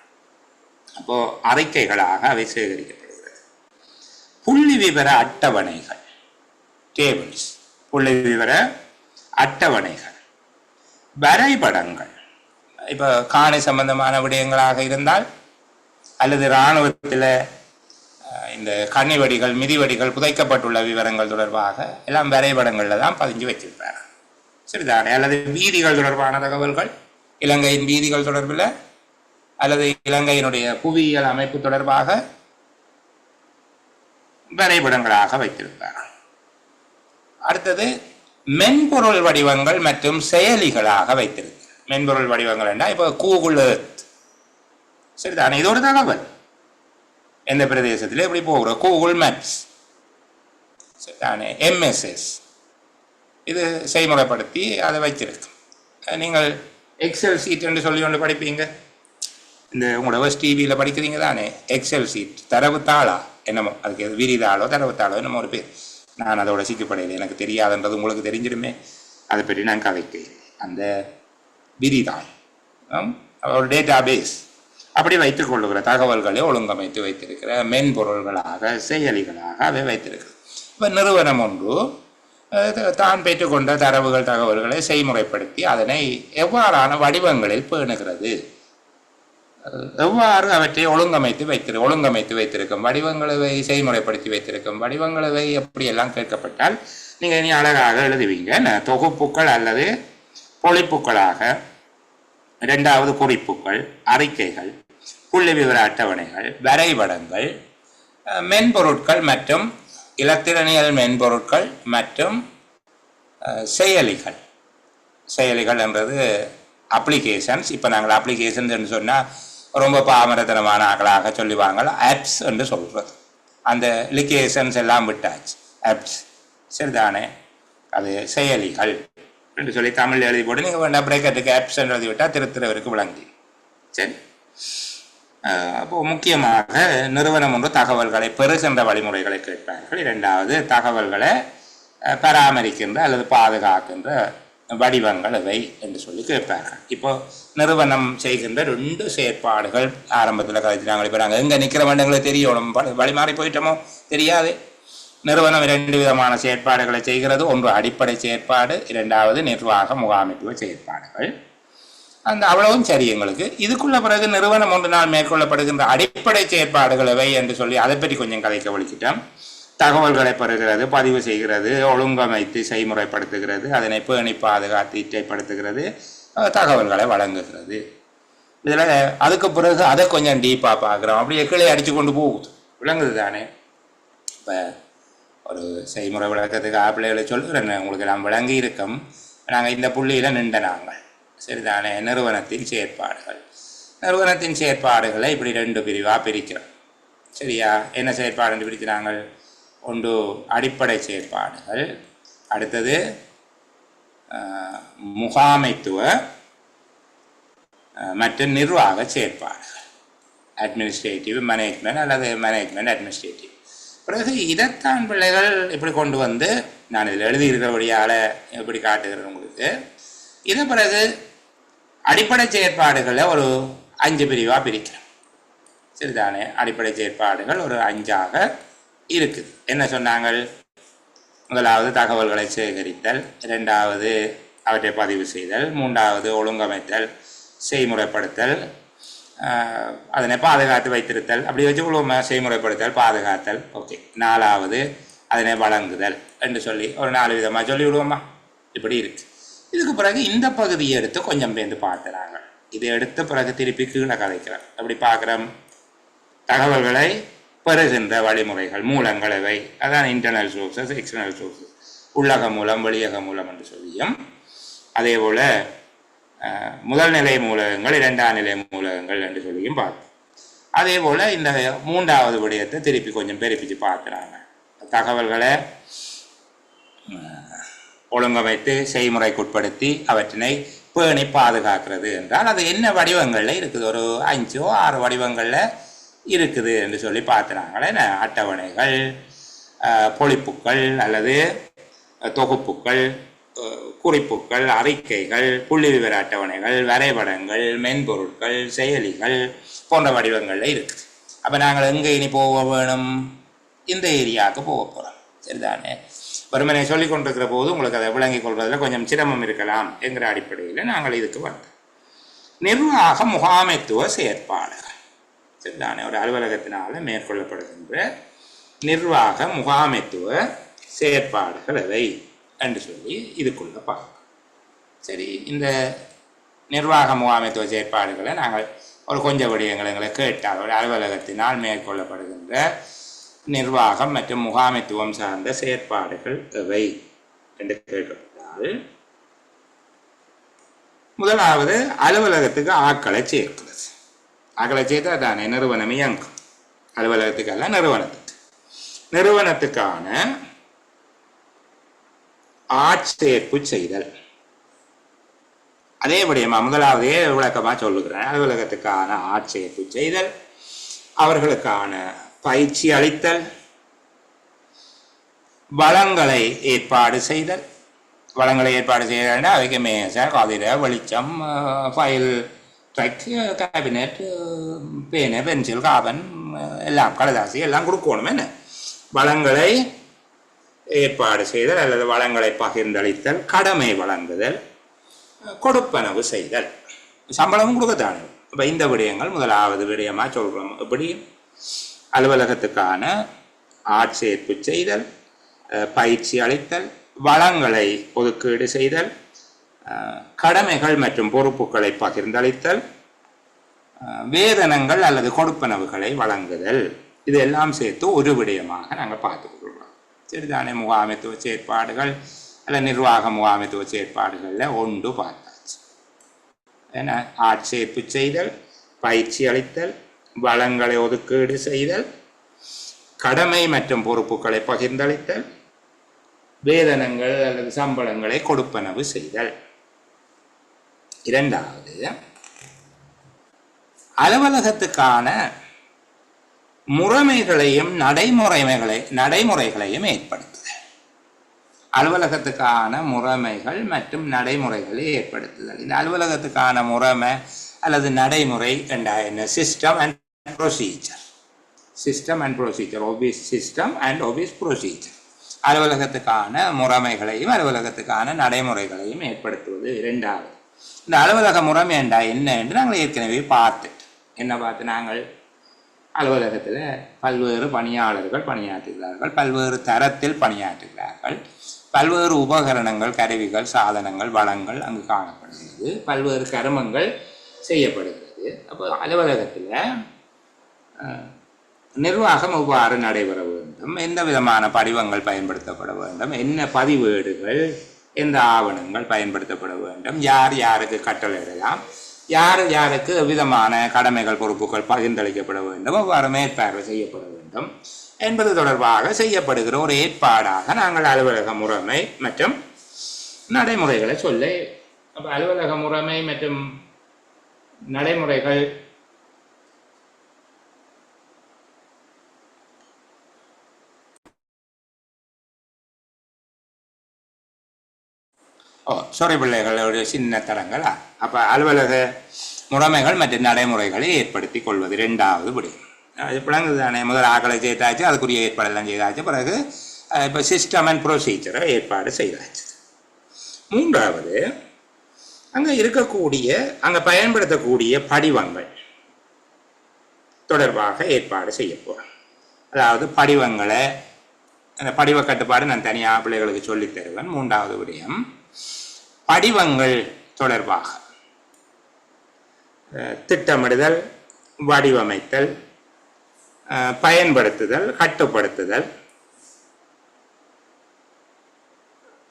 [SPEAKER 1] அப்போ அறிக்கைகளாக அவை சேகரிக்கப்படுகிறது. புள்ளி விவர அட்டவணைகள், டேபிள்ஸ், புள்ளி விவர அட்டவணைகள், வரைபடங்கள். இப்போ காணி சம்பந்தமான விடயங்களாக இருந்தால் அல்லது இராணுவத்தில் இந்த கன்னிவடிகள், மிதிவடிகள் புதைக்கப்பட்டுள்ள விவரங்கள் தொடர்பாக எல்லாம் வரைபடங்களில் தான் பதிஞ்சு வச்சிருப்பார். சரிதானே? அல்லது வீதிகள் தொடர்பான தகவல்கள், இலங்கையின் வீதிகள் தொடர்பில் அல்லது இலங்கையினுடைய புவியியல் அமைப்பு தொடர்பாக வரைபடங்களாக வைத்திருப்பார். அடுத்தது மென்பொருள் வடிவங்கள் மற்றும் செயலிகளாக வைத்திருக்கு. மென்பொருள் வடிவங்கள் என்ன, இப்போ கூகுள் எர்த். சரிதானே? இது ஒரு தகவல். எந்த பிரதேசத்தில் எப்படி போகிறோம், கூகுள் மேப்ஸ். சரிதானே? எம்எஸ்எஸ் இது செய்முறைப்படுத்தி அதை வச்சிருக்கு. நீங்கள் எக்ஸல் சீட் என்று சொல்லி ஒன்று படிப்பீங்க, இந்த உங்களோட வெஸ்ட் டிவியில் படிக்கிறீங்க தானே, எக்ஸல் சீட், தரவுத்தாளா என்னமோ, அதுக்கு விரிதாளோ தரவுத்தாளோ என்னமோ ஒரு பேர். நான் அதோட சிக்கப்படையில எனக்கு தெரியாதுன்றது உங்களுக்கு தெரிஞ்சிடுமே, அதை பற்றி நான் கதைக்கிறேன். அந்த விரிதாள் ஒரு டேட்டா பேஸ், அப்படி வைத்துக் கொள்ளுகிற தகவல்களை ஒழுங்கமைத்து வைத்திருக்கிற மென்பொருள்களாக செயலிகளாக அவை வைத்திருக்கிறது. இப்போ நிறுவனம் ஒன்று தான் பெற்றுக்கொண்ட தரவுகள் தகவல்களை செய்முறைப்படுத்தி அதனை எவ்வாறான வடிவங்களில் பேணுகிறது, எவ்வாறு அவற்றை ஒழுங்கமைத்து வைத்திருக்கும் வடிவங்களை செய்முறைப்படுத்தி வைத்திருக்கும் வடிவங்களை எப்படியெல்லாம் கேட்கப்பட்டால் நீங்கள் இனி அழகாக எழுதுவீங்க. தொகுப்புக்கள் அல்லது பொழிப்புக்களாக, இரண்டாவது குறிப்புகள், அறிக்கைகள், புள்ளி விவர அட்டவணைகள், வரைபடங்கள், மென்பொருட்கள் மற்றும் இலத்திரனியல் மென்பொருட்கள் மற்றும் செயலிகள் என்றது அப்ளிகேஷன்ஸ். இப்போ நாங்கள் அப்ளிகேஷன்ஸ் சொன்னால் ரொம்ப பாமரத்தனமான ஆக்களாக சொல்லுவாங்க. ஆப்ஸ் என்று சொல்கிறது. அந்த அப்ளிகேஷன்ஸ் எல்லாம் விட்டாச்சு. ஆப்ஸ் சரிதானே, அது செயலிகள் என்று சொல்லி தமிழ் எழுதி போட்டு நீங்கள் வேண்டாம் பிரேக்கெட்டுக்கு ஆப்ஸ் என்று எழுதி விட்டால் திருத்திரவருக்கு விளங்கி. சரி, அப்போது முக்கியமாக நிறுவனம் ஒன்று தகவல்களை பெறுகின்ற வழிமுறைகளை கேட்பார்கள். இரண்டாவது தகவல்களை பராமரிக்கின்ற அல்லது பாதுகாக்கின்ற வடிவங்கள் எவை என்று சொல்லி கேட்பார்கள். இப்போ நிறுவனம் செய்கின்ற 2 செயற்பாடுகள் ஆரம்பத்தில் கதைச்சினாங்க. இப்போ நாங்கள் எங்கே நிற்கிற வேண்டுங்களை தெரியணும், வழி மாறி போயிட்டோமோ தெரியாது. நிறுவனம் 2 விதமான செயற்பாடுகளை செய்கிறது. ஒன்று அடிப்படை செயற்பாடு, இரண்டாவது நிர்வாக முகாமைத்துவ செயற்பாடுகள். அந்த அவ்வளவும் சரி எங்களுக்கு. இதுக்குள்ள பிறகு நிறுவனம் ஒன்று நாள் மேற்கொள்ளப்படுகின்ற அடிப்படை செயற்பாடுகள் எவை என்று சொல்லி அதை பற்றி கொஞ்சம் கதைக்க வலிக்கிட்டோம். தகவல்களை பெறுகிறது, பதிவு செய்கிறது, ஒழுங்கமைத்து செய்முறைப்படுத்துகிறது, அதனை பேணி பாதுகாத்து இச்சைப்படுத்துகிறது, தகவல்களை வழங்குகிறது. இதில் அதுக்கு பிறகு அதை கொஞ்சம் டீப்பாக பார்க்குறோம். அப்படியே கீழே அடித்து கொண்டு போகுது. விளங்குது தானே? இப்போ ஒரு செய்முறை விளக்கத்துக்கு ஆப்பிள்ளைகளை சொல்லுகிறேன், உங்களுக்கு நான் விளங்கி இருக்கோம். நாங்கள் இந்த புள்ளியில் நின்ற நாங்கள் சரிதானே. நிறுவனத்தின் செயற்பாடுகளை இப்படி 2 பிரிவாக பிரிக்கிறோம். சரியா? என்ன செயற்பாடுன்னு பிரிக்கிறாங்க? ஒன்று அடிப்படை செயற்பாடுகள், அடுத்தது முகாமைத்துவ மற்றும் நிர்வாக செயற்பாடுகள், அட்மினிஸ்ட்ரேட்டிவ் மேனேஜ்மெண்ட் அல்லது மேனேஜ்மெண்ட் அட்மினிஸ்ட்ரேட்டிவ். பிறகு இதைத்தான் பிள்ளைகள் இப்படி கொண்டு வந்து நான் இதில் எழுதியிருக்கிறபடியால் எப்படி காட்டுகிறேன் உங்களுக்கு. இதை பிறகு அடிப்படை செயற்பாடுகளை ஒரு 5 பிரிவாக பிரிக்கிறேன். சரிதானே? அடிப்படை செயற்பாடுகள் ஒரு 5ஆக இருக்குது. என்ன சொன்னாங்க? முதலாவது தகவல்களை சேகரித்தல், இரண்டாவது அவற்றை பதிவு செய்தல், மூன்றாவது ஒழுங்கமைத்தல், செய்முறைப்படுத்தல், அதனை பாதுகாத்து வைத்திருத்தல். அப்படி வச்சு செய்முறைப்படுத்தல், பாதுகாத்தல். ஓகே. நாலாவது அதனை வழங்குதல் என்று சொல்லி ஒரு 4 விதமாக சொல்லி விடுவோமா? இப்படி இருக்கு. இதுக்கு பிறகு இந்த பகுதியை எடுத்து கொஞ்சம் பேர்ந்து பார்த்துறாங்க. இதை எடுத்த பிறகு திருப்பி கீழே கதைக்கிறோம். அப்படி பார்க்குறோம். தகவல்களை பெறுகின்ற வழிமுறைகள், மூலங்கள் எவை? அதான் இன்டர்னல் சோர்சஸ், எக்ஸ்டர்னல் சோர்சஸ், உள்ளக மூலம், வெளியக மூலம் என்று சொல்லியும், அதே போல் முதல் நிலை மூலகங்கள், 2ஆம் நிலை மூலகங்கள் என்று சொல்லியும் பார்த்தோம். அதே போல் இந்த 3வது விடயத்தை திருப்பி கொஞ்சம் பெருப்பிச்சு பார்க்குறாங்க. தகவல்களை ஒழுங்கமைத்து செய்முறைக்குட்படுத்தி அவற்றினை பேணி பாதுகாக்கிறது என்றால் அது என்ன வடிவங்களில் இருக்குது? ஒரு 5 or 6 வடிவங்களில் இருக்குது என்று சொல்லி பார்த்துறாங்களே. அட்டவணைகள், பொழிப்புக்கள் அல்லது தொகுப்புக்கள், குறிப்புகள், அறிக்கைகள், புள்ளி விவர அட்டவணைகள், வரைபடங்கள், மென்பொருட்கள், செயலிகள் போன்ற வடிவங்களில் இருக்குது. அப்போ நாங்கள் எங்கே இனி போக வேணும்? இந்த ஏரியாவுக்கு போக போகிறோம். சரிதானே? வெறுமனை சொல்லிக் கொண்டிருக்கிற போது உங்களுக்கு அதை விளங்கிக் கொள்வதில் கொஞ்சம் சிரமம் இருக்கலாம் என்கிற அடிப்படையில் நாங்கள் இதுக்கு வந்தோம். நிர்வாக முகாமைத்துவ செயற்பாடுகள். சரிதானே? ஒரு அலுவலகத்தினால் மேற்கொள்ளப்படுகின்ற நிர்வாக முகாமைத்துவ செயற்பாடுகள் எவை என்று சொல்லி இதுக்குள்ள பார்க்கலாம். சரி, இந்த நிர்வாக முகாமைத்துவ செயற்பாடுகளை நாங்கள் ஒரு கொஞ்சம் விடயங்களை கேட்டால், ஒரு அலுவலகத்தினால் மேற்கொள்ளப்படுகின்ற நிர்வாகம் மற்றும் முகாமைத்துவம் சார்ந்த செயற்பாடுகள் எவை என்று கேட்கப்பட்டால், முதலாவது அலுவலகத்துக்கு ஆட்களை சேர்க்கிறது. ஆட்களை சேர்த்தா தானே நிறுவனம் இயங்கும். அலுவலகத்துக்கு அல்ல, நிறுவனத்துக்கான ஆட்சேர்ப்பு செய்தல். அதேபடியமா முதலாவதே விளக்கமாக சொல்லுகிறேன். அலுவலகத்துக்கான ஆட்சேர்ப்பு செய்தல், அவர்களுக்கான பயிற்சி அளித்தல், வளங்களை ஏற்பாடு செய்தல். வளங்களை ஏற்பாடு செய்தல் அவைக்கு மேசர், கதிரை, வெளிச்சம், ஃபைல் ட்ரக், கேபினெட், பேனு, பென்சில், காபன் எல்லாம், கடதாசி எல்லாம் கொடுக்கணும். என்ன வளங்களை ஏற்பாடு செய்தல் அல்லது வளங்களை பகிர்ந்தளித்தல், கடமை வழங்குதல், கொடுப்பனவு செய்தல். சம்பளமும் கொடுக்கத்தானே. இப்போ இந்த விடயங்கள் முதலாவது விடயமாக சொல்கிறோம். எப்படி அலுவலகத்துக்கான ஆட்சேர்ப்பு செய்தல், பயிற்சி அளித்தல், வளங்களை ஒதுக்கீடு செய்தல், கடமைகள் மற்றும் பொறுப்புகளை பகிர்ந்தளித்தல், வேதனங்கள் அல்லது கொடுப்பனவுகளை வழங்குதல், இதெல்லாம் சேர்த்து ஒரு விடயமாக நாங்கள் பார்த்துக்கொள்கிறோம். சரிதானே. முகாமைத்துவ செயற்பாடுகள் அல்ல நிர்வாக முகாமைத்துவ செயற்பாடுகளில் ஒன்று பார்த்தாச்சு. ஏன்னா ஆட்சேர்ப்பு செய்தல், பயிற்சி அளித்தல், வளங்களை ஒதுக்கீடு செய்தல், கடமை மற்றும் பொறுப்புகளை பகிர்ந்தளித்தல், வேதனங்கள் அல்லது சம்பளங்களை கொடுப்பனவு செய்தல். இரண்டாவது, அலுவலகத்துக்கான முறைமைகளையும் நடைமுறைகளையும் ஏற்படுத்துதல். அலுவலகத்துக்கான முறைமைகள் மற்றும் நடைமுறைகளை ஏற்படுத்துதல். இந்த அலுவலகத்துக்கான முறைமை அல்லது நடைமுறை என்ன? System and procedure. System and procedure, office system and office procedure. அலுவலகத்துக்கான முறைமைகளையும் அலுவலகத்துக்கான நடைமுறைகளையும் ஏற்படுத்துவது இரண்டாவது. இந்த அலுவலக முறைமை என்றா என்ன என்று நாங்கள் ஏற்கனவே பார்த்துட்டு என்ன பார்த்து, நாங்கள் அலுவலகத்தில் பல்வேறு பணியாளர்கள் பணியாற்றுகிறார்கள், பல்வேறு தரத்தில் பணியாற்றுகிறார்கள், பல்வேறு உபகரணங்கள், கருவிகள், சாதனங்கள், வளங்கள் அங்கு காணப்படுகிறது, பல்வேறு கருமங்கள் செய்யப்படுகிறது. அப்போ அலுவலகத்தில் நிர்வாகம் எவ்வாறு நடைபெற வேண்டும், எந்த விதமான படிவங்கள் பயன்படுத்தப்பட வேண்டும், என்ன பதிவேடுகள், எந்த ஆவணங்கள் பயன்படுத்தப்பட வேண்டும், யார் யாருக்கு கட்டளையிடலாம், யார் யாருக்கு விதமான கடமைகள் பொறுப்புகள் பகிர்ந்தளிக்கப்பட வேண்டும், அவ்வாறு மேற்பார்வை செய்யப்பட வேண்டும் என்பது தொடர்பாக செய்யப்படுகிற ஒரு ஏற்பாடாக நாங்கள் அலுவலக முறைமை மற்றும் நடைமுறைகளை சொல்ல. அப்போ அலுவலக முறைமை மற்றும் நடைமுறைகள் பிள்ளைகளுடைய சின்ன தடங்களா. அப்போ அலுவலக முறைமைகள் மற்றும் நடைமுறைகளை ஏற்படுத்தி கொள்வது இரண்டாவது விடயம். அது பிள்ளைங்க தானே. முதல் ஆக்களை செய்தாச்சு, அதுக்குரிய ஏற்பாடெல்லாம் செய்தாச்சு, பிறகு இப்போ சிஸ்டம் அண்ட் ப்ரொசீஜரை ஏற்பாடு செய்தாச்சு. மூன்றாவது, அங்கே இருக்கக்கூடிய அங்கே பயன்படுத்தக்கூடிய படிவங்கள் தொடர்பாக ஏற்பாடு செய்ய போகிறோம். அதாவது படிவங்களை, அந்த படிவ கட்டுப்பாடு நான் தனியாக பிள்ளைகளுக்கு சொல்லித் தருவேன். மூன்றாவது விடயம், படிவங்கள் தொடர்பாக திட்டமிடுதல், வடிவமைத்தல், பயன்படுத்துதல், கட்டுப்படுத்துதல்,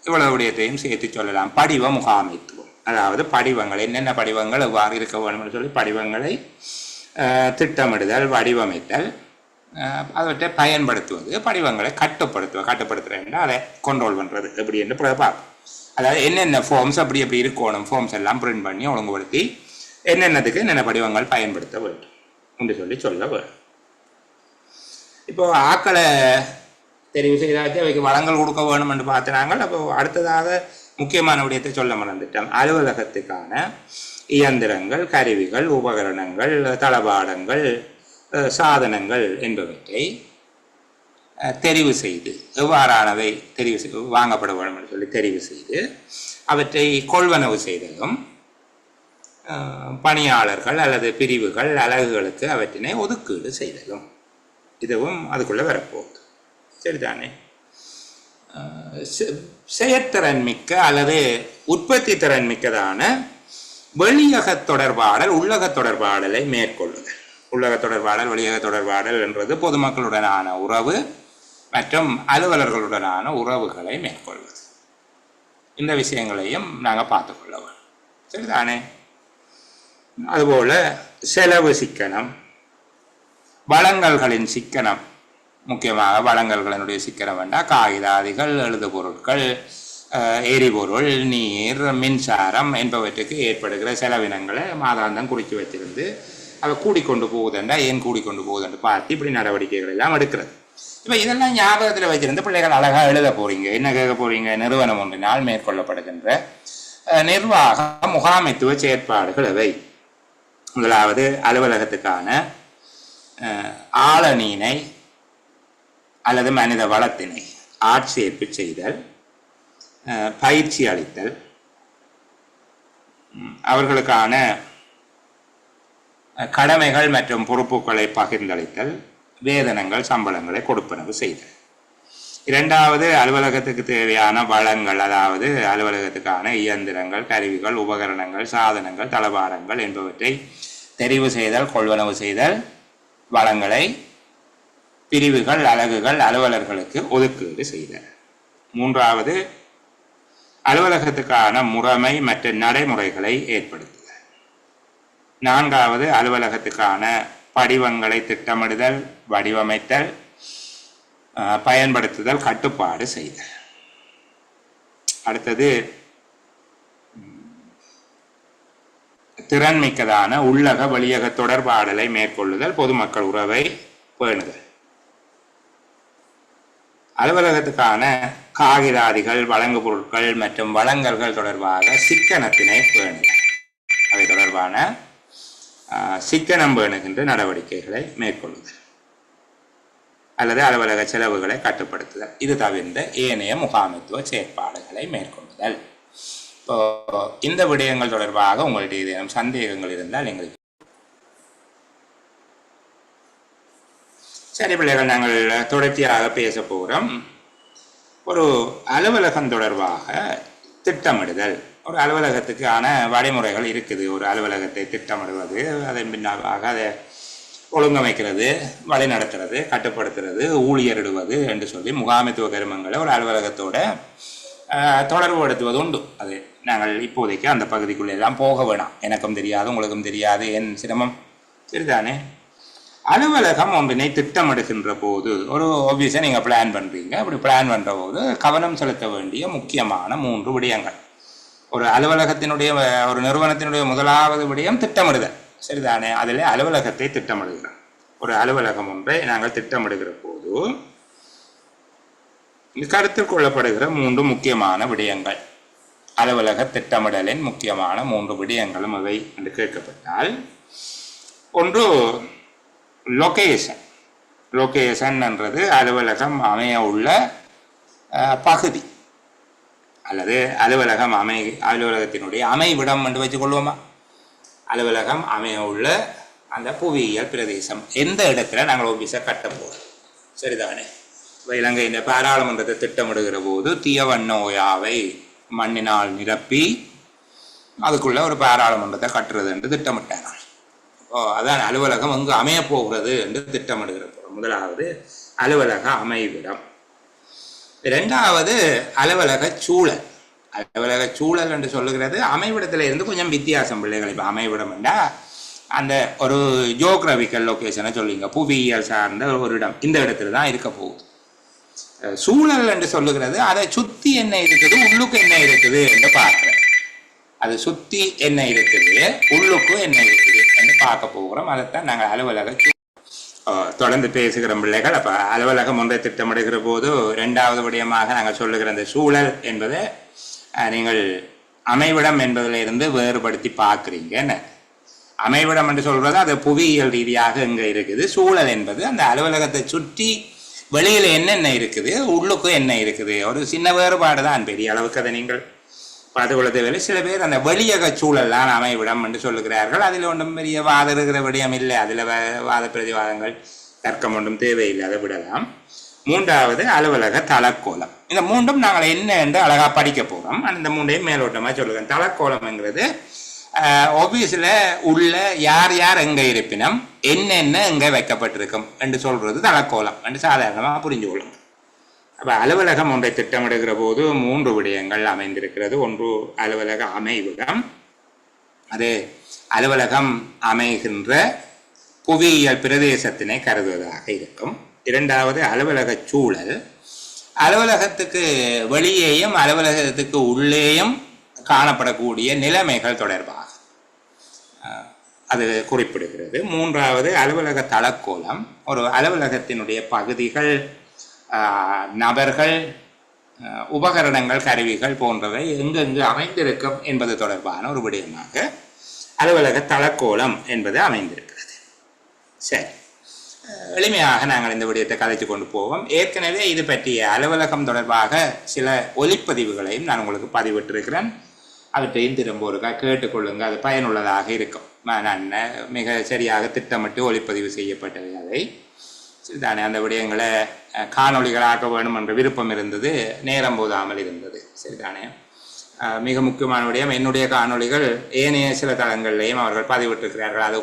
[SPEAKER 1] இவ்வளவு விடயத்தையும் சேர்த்து சொல்லலாம். படிவ முகாமைத்துவம், அதாவது படிவங்கள் என்னென்ன படிவங்கள் எவ்வாறு இருக்க வேண்டும் சொல்லி படிவங்களை திட்டமிடுதல், வடிவமைத்தல், அவற்றை பயன்படுத்துவது, படிவங்களை கட்டுப்படுத்துறேன்னா அதை கண்ட்ரோல் பண்ணுறது எப்படி என்று பார்ப்போம். அதாவது என்னென்ன ஃபார்ம்ஸ் அப்படி எப்படி இருக்கணும், ஃபார்ம்ஸ் எல்லாம் பிரிண்ட் பண்ணி ஒழுங்குபடுத்தி என்னென்னதுக்கு என்னென்ன படிவங்கள் பயன்படுத்த வேண்டும் என்று சொல்லி சொல்ல வேண்டும். இப்போ ஆக்களை தெரிவு செய்தாச்சு, அவைக்கு வளங்கள் கொடுக்க வேணும் என்று பார்த்தினாங்கள். அப்போ அடுத்ததாக முக்கியமான விடயத்தை சொல்ல மறந்துட்டோம். அலுவலகத்துக்கான இயந்திரங்கள், கருவிகள், உபகரணங்கள், தளபாடங்கள், சாதனங்கள் என்பவற்றை தெரிவு செய்து, எவ்வாறானவை வாங்கப்பட வேண்டும் என்று சொல்லி தெரிவு செய்து அவற்றை கொள்வனவு செய்ததும், பணியாளர்கள் அல்லது பிரிவுகள், அலகுகளுக்கு அவற்றினை ஒதுக்கீடு செய்ததும், இதுவும் அதுக்குள்ளே வரப்போகுது. சரிதானே. செயற்திறன் மிக்க அல்லது உற்பத்தி திறன் மிக்கதான வெளியக தொடர்பாடல், உள்ளக தொடர்பாடலை மேற்கொள்ளுதல். உள்ளக தொடர்பாடல், வெளியக தொடர்பாடல் என்றது பொதுமக்களுடனான உறவு மற்றும் அலுவலர்களுடனான உறவுகளை மேற்கொள்வது. இந்த விஷயங்களையும் நாங்கள் பார்த்துக்கொள்ள வேண்டும். சரிதானே. அதுபோல் செலவு சிக்கனம், வழங்கல்களின் சிக்கனம், முக்கியமாக வழங்கல்களினுடைய சிக்கனம் வேண்டாம், காகிதாதிகள், எழுது பொருட்கள், எரிபொருள், நீர், மின்சாரம் என்பவற்றுக்கு ஏற்படுகிற செலவினங்களை மாதாந்தம் குறித்து வைத்திருந்து அதை கூடிக்கொண்டு போகுதுண்டா ஏன் கூடிக்கொண்டு போகுதுன்னு பார்த்து இப்படி நடவடிக்கைகள் எல்லாம் எடுக்கிறது. இப்போ இதெல்லாம் ஞாபகத்தில் வச்சிருந்து பிள்ளைகள் அழகாக எழுத போறீங்க. என்ன கேட்க போறீங்க? நிறுவனம் ஒன்றினால் மேற்கொள்ளப்படுகின்ற நிர்வாக முகாமைத்துவ செயற்பாடுகள் எவை? முதலாவது, அலுவலகத்துக்கான ஆளணியினை அல்லது மனித வளத்தினை ஆட்சேர்ப்பு செய்தல், பயிற்சி அளித்தல், அவர்களுக்கான கடமைகள் மற்றும் பொறுப்புகளை பகிர்ந்தளித்தல், வேதனங்கள் சம்பளங்களை கொடுப்பனவு செய்தல். இரண்டாவது, அலுவலகத்துக்கு தேவையான வளங்கள், அதாவது அலுவலகத்துக்கான இயந்திரங்கள், கருவிகள், உபகரணங்கள், சாதனங்கள், தளபாடங்கள் என்பவற்றை தெரிவு செய்தல், கொள்வனவு செய்தல், வளங்களை பிரிவுகள், அலகுகள், அலுவலர்களுக்கு ஒதுக்கீடு செய்தல். மூன்றாவது, அலுவலகத்துக்கான முறைமை மற்றும் நடைமுறைகளை ஏற்படுத்துதல். நான்காவது, அலுவலகத்துக்கான படிவங்களை திட்டமிடுதல், வடிவமைத்தல், பயன்படுத்துதல், கட்டுப்பாடு செய்தல். அடுத்தது, திறன்மிக்கதான உள்ளக வெளியக தொடர்பாடலை மேற்கொள்ளுதல், பொதுமக்கள் உறவை பேணுதல். அலுவலகத்துக்கான காகிதாதிகள், வழங்கு பொருட்கள் மற்றும் வழங்கல்கள் தொடர்பாக சிக்கனத்தினை பேணுதல், அவை தொடர்பான சிக்கனம் பேணுகின்ற நடவடிக்கைகளை மேற்கொள்ளுதல் அல்லது அலுவலக செலவுகளை கட்டுப்படுத்துதல். இது தவிர்ந்த ஏனைய முகாமைத்துவ செயற்பாடுகளை மேற்கொள்ளுதல். இப்போ இந்த விடயங்கள் தொடர்பாக உங்களுடைய ஏதேனும் சந்தேகங்கள் இருந்தால் எங்களுக்கு சரி பிள்ளைகள், நாங்கள் தொடர்ச்சியாக பேச போகிறோம். ஒரு அலுவலகம் தொடர்பாக திட்டமிடுதல். ஒரு அலுவலகத்துக்கான வழிமுறைகள் இருக்குது. ஒரு அலுவலகத்தை திட்டமிடுவது, அதன் பின்னாக அதை ஒழுங்கமைக்கிறது, வழி நடத்துறது, கட்டுப்படுத்துறது, ஊழியரிடுவது என்று சொல்லி முகாமைத்துவ கருமங்களை ஒரு அலுவலகத்தோட தொடர்புபடுத்துவது உண்டு. அது நாங்கள் இப்போதைக்கு அந்த பகுதிக்குள்ளே எல்லாம் போக வேணாம். எனக்கும் தெரியாது, உங்களுக்கும் தெரியாது, என் சிரமம் சரிதானே. அலுவலகம் ஒன்றினை திட்டமிடுகின்ற போது, ஒரு ஆஃபீஸை நீங்கள் பிளான் பண்ணுறீங்க. அப்படி பிளான் பண்ணுற போது கவனம் செலுத்த வேண்டிய முக்கியமான 3 விடயங்கள். ஒரு அலுவலகத்தினுடைய, ஒரு நிறுவனத்தினுடைய முதலாவது விடயம் திட்டமிடுதல், சரிதானே. அதில் அலுவலகத்தை திட்டமிடுகிறோம். ஒரு அலுவலகம் ஒன்றை நாங்கள் திட்டமிடுகிற போது கருத்தில் கொள்ளப்படுகிற 3 முக்கியமான விடயங்கள். அலுவலக திட்டமிடலின் முக்கியமான 3 விடயங்களும் அவை என்று கேட்கப்பட்டால், ஒன்று லொகேஷன். லொகேஷன் என்றது அலுவலகம் அமைய உள்ள பகுதி அல்லது அலுவலகத்தினுடைய அமைவிடம் என்று வச்சுக்கொள்வோமா. அலுவலகம் அமைய உள்ள அந்த புவியியல் பிரதேசம், எந்த இடத்துல நாங்கள் ஆஃபீஸை கட்ட போகிறோம், சரிதானே. இப்போ இலங்கை இந்த பாராளுமன்றத்தை திட்டமிடுகிற போது தீயவண்ணோயாவை மண்ணினால் நிரப்பி அதுக்குள்ள ஒரு பாராளுமன்றத்தை கட்டுறது என்று திட்டமிட்டார்கள். அதான் அலுவலகம் அங்கு அமைய போகிறது என்று திட்டமிடுகிற போகிறோம். முதலாவது அலுவலக அமைவிடம். இரண்டாவது அலுவலக சூழல். அலுவலக சூழல் என்று சொல்லுகிறது அமைவிடத்தில் இருந்து கொஞ்சம் வித்தியாசம் பிள்ளைகள். இப்போ அமைவிடம் என்றால் அந்த ஒரு ஜியோகிராபிக்கல் லொக்கேஷனை சொல்லிங்க, புவியியல் சார்ந்த ஒரு இடம், இந்த இடத்துல தான் இருக்க போகுது. சூழல் என்று சொல்லுகிறது அதை சுற்றி என்ன இருக்குது, உள்ளுக்கு என்ன இருக்குது என்று பார்க்குறேன். அது சுற்றி என்ன இருக்குது, உள்ளுக்கு என்ன இருக்குது என்று பார்க்க போகிறோம். அதைத்தான் நாங்கள் அலுவலக தொடர்ந்து பேசுகிற பிள்ளைகள். அப்போ அலுவலகம் ஒன்றை திட்டமிடுகிற போது 2வது விடயமாக நாங்கள் சொல்லுகிற அந்த சூழல் என்பதை நீங்கள் அமைவிடம் என்பதிலிருந்து வேறுபடுத்தி பார்க்குறீங்க. என்ன அமைவிடம் என்று சொல்கிறது அது புவியியல் ரீதியாக இங்கே இருக்குது. சூழல் என்பது அந்த அலுவலகத்தை சுற்றி வெளியில் என்னென்ன இருக்குது, உள்ளுக்கு என்ன இருக்குது. ஒரு சின்ன வேறுபாடு தான், பெரிய அளவுக்கு அதை நீங்கள் பார்த்துக்கொள்ள தேவையில்லை. சில பேர் அந்த வெளியக சூழல் தான் அமைவிடம் என்று சொல்லுகிறார்கள். அதில் ஒன்றும் பெரிய வாதம் இருக்கிற விடயம் இல்லை. அதில் வாத பிரதிவாதங்கள் தர்க்கம் ஒன்றும் தேவையில்லை, அதை விடலாம். 3வது அலுவலக தளக்கோலம். இந்த 3ம் நாங்கள் என்ன என்று அழகாக படிக்க போகிறோம். அந்த 3ஐயும் மேலோட்டமாக சொல்லுகிறேன். தளக்கோலம்ங்கிறது ஆஃபீஸில் உள்ள யார் யார் எங்கே இருப்பினும் என்னென்ன எங்கே வைக்கப்பட்டிருக்கும் என்று சொல்கிறது தளக்கோலம் என்று சாதாரணமாக புரிஞ்சு கொள்ளுங்க. அப்போ அலுவலகம் ஒன்றை திட்டமிடுகிற போது 3 விடயங்கள் அமைந்திருக்கிறது. ஒன்று அலுவலக அமைவிடம், அது அலுவலகம் அமைகின்ற புவியியல் பிரதேசத்தினை கருதுவதாக இருக்கும். 2வது அலுவலக சூழல், அலுவலகத்துக்கு வெளியேயும் அலுவலகத்துக்கு உள்ளேயும் காணப்படக்கூடிய நிலைமைகள் தொடர்பாக அது குறிப்பிடுகிறது. 3வது அலுவலக தளக்கோலம், ஒரு அலுவலகத்தினுடைய பகுதிகள், நபர்கள், உபகரணங்கள், கருவிகள் போன்றவை எங்கெங்கு அமைந்திருக்கும் என்பது தொடர்பான ஒரு விடயமாக அலுவலக தளக்கோலம் என்பது அமைந்திருக்கிறது. சரி, எளிமையாக நாங்கள் இந்த விடயத்தை கதைத்து கொண்டு போவோம். ஏற்கனவே இது பற்றிய அலுவலகம் தொடர்பாக சில ஒலிப்பதிவுகளையும் நான் உங்களுக்கு பதிவிட்டிருக்கிறேன். அவற்றையும் திரும்ப ஒருக்கா கேட்டுக்கொள்ளுங்க, அது பயனுள்ளதாக இருக்கும். நான் மிக சரியாக திட்டமிட்டு ஒளிப்பதிவு செய்யப்பட்டவை அவை. சரிதானே, அந்த விடயங்களை காணொலிகளாக்க வேணும் என்ற விருப்பம் இருந்தது, நேரம் போதாமல் இருந்தது. சரிதானே, மிக முக்கியமான விடயம், என்னுடைய காணொலிகள் ஏனைய சில தளங்கள்லையும் அவர்கள் பதிவிட்டிருக்கிறார்கள். அது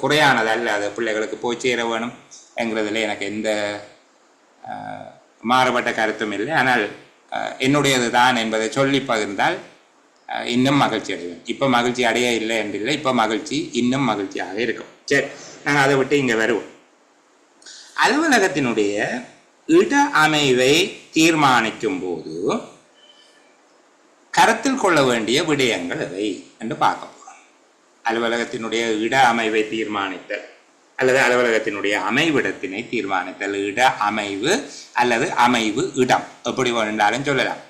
[SPEAKER 1] குறையானது அல்ல, அது பிள்ளைகளுக்கு போய் சேர வேணும் என்கிறதுல எனக்கு எந்த மாறுபட்ட கருத்தும் இல்லை. ஆனால் என்னுடையது தான் என்பதை சொல்லி பகிர்ந்தால் இன்னும் மகிழ்ச்சி அடைவேன். இப்போ மகிழ்ச்சி அடைய இல்லை என்றில்லை, இப்போ மகிழ்ச்சி இன்னும் மகிழ்ச்சியாக இருக்கும். சரி, நாங்கள் அதை விட்டு இங்கே வருவோம். அலுவலகத்தினுடைய இட அமைவை தீர்மானிக்கும் போது கருத்தில் கொள்ள வேண்டிய விடயங்கள் எவை என்று பார்க்க போகிறோம். அலுவலகத்தினுடைய இட அமைவை தீர்மானித்தல் அல்லது அலுவலகத்தினுடைய அமைவிடத்தினை தீர்மானித்தல். இட அமைவு அல்லது அமைவு இடம் எப்படி வேண்டாலும் சொல்லலாம்.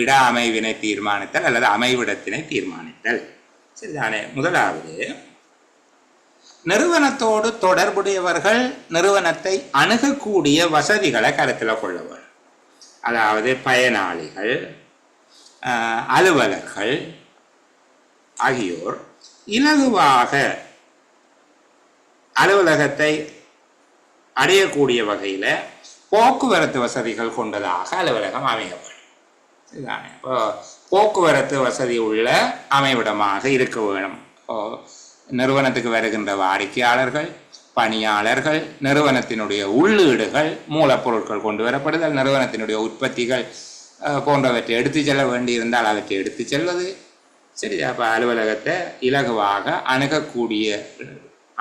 [SPEAKER 1] இட அமைவினை தீர்மானித்தல் அல்லது அமைவிடத்தினை தீர்மானித்தல். சரிதானே, முதலாவது நிறுவனத்தோடு தொடர்புடையவர்கள் நிறுவனத்தை அணுகக்கூடிய வசதிகளை கருத்தில் கொள்ள வேண்டும். அதாவது பயனாளிகள், அலுவலர்கள் ஆகியோர் இலகுவாக அலுவலகத்தை அடையக்கூடிய வகையில் போக்குவரத்து வசதிகள் கொண்டதாக அலுவலகம் அமைய வேண்டும். சரிதானே, இப்போ போக்குவரத்து வசதி உள்ள அமைவிடமாக இருக்க வேணும். நிறுவனத்துக்கு வருகின்ற வாடிக்கையாளர்கள், பணியாளர்கள், நிறுவனத்தினுடைய உள்ளீடுகள், மூலப்பொருட்கள் கொண்டு வரப்படுதல், நிறுவனத்தினுடைய உற்பத்திகள் போன்றவற்றை எடுத்து செல்ல வேண்டியிருந்தால் அவற்றை எடுத்து செல்வது. சரி, அப்போ அலுவலகத்தை இலகுவாக அணுகக்கூடிய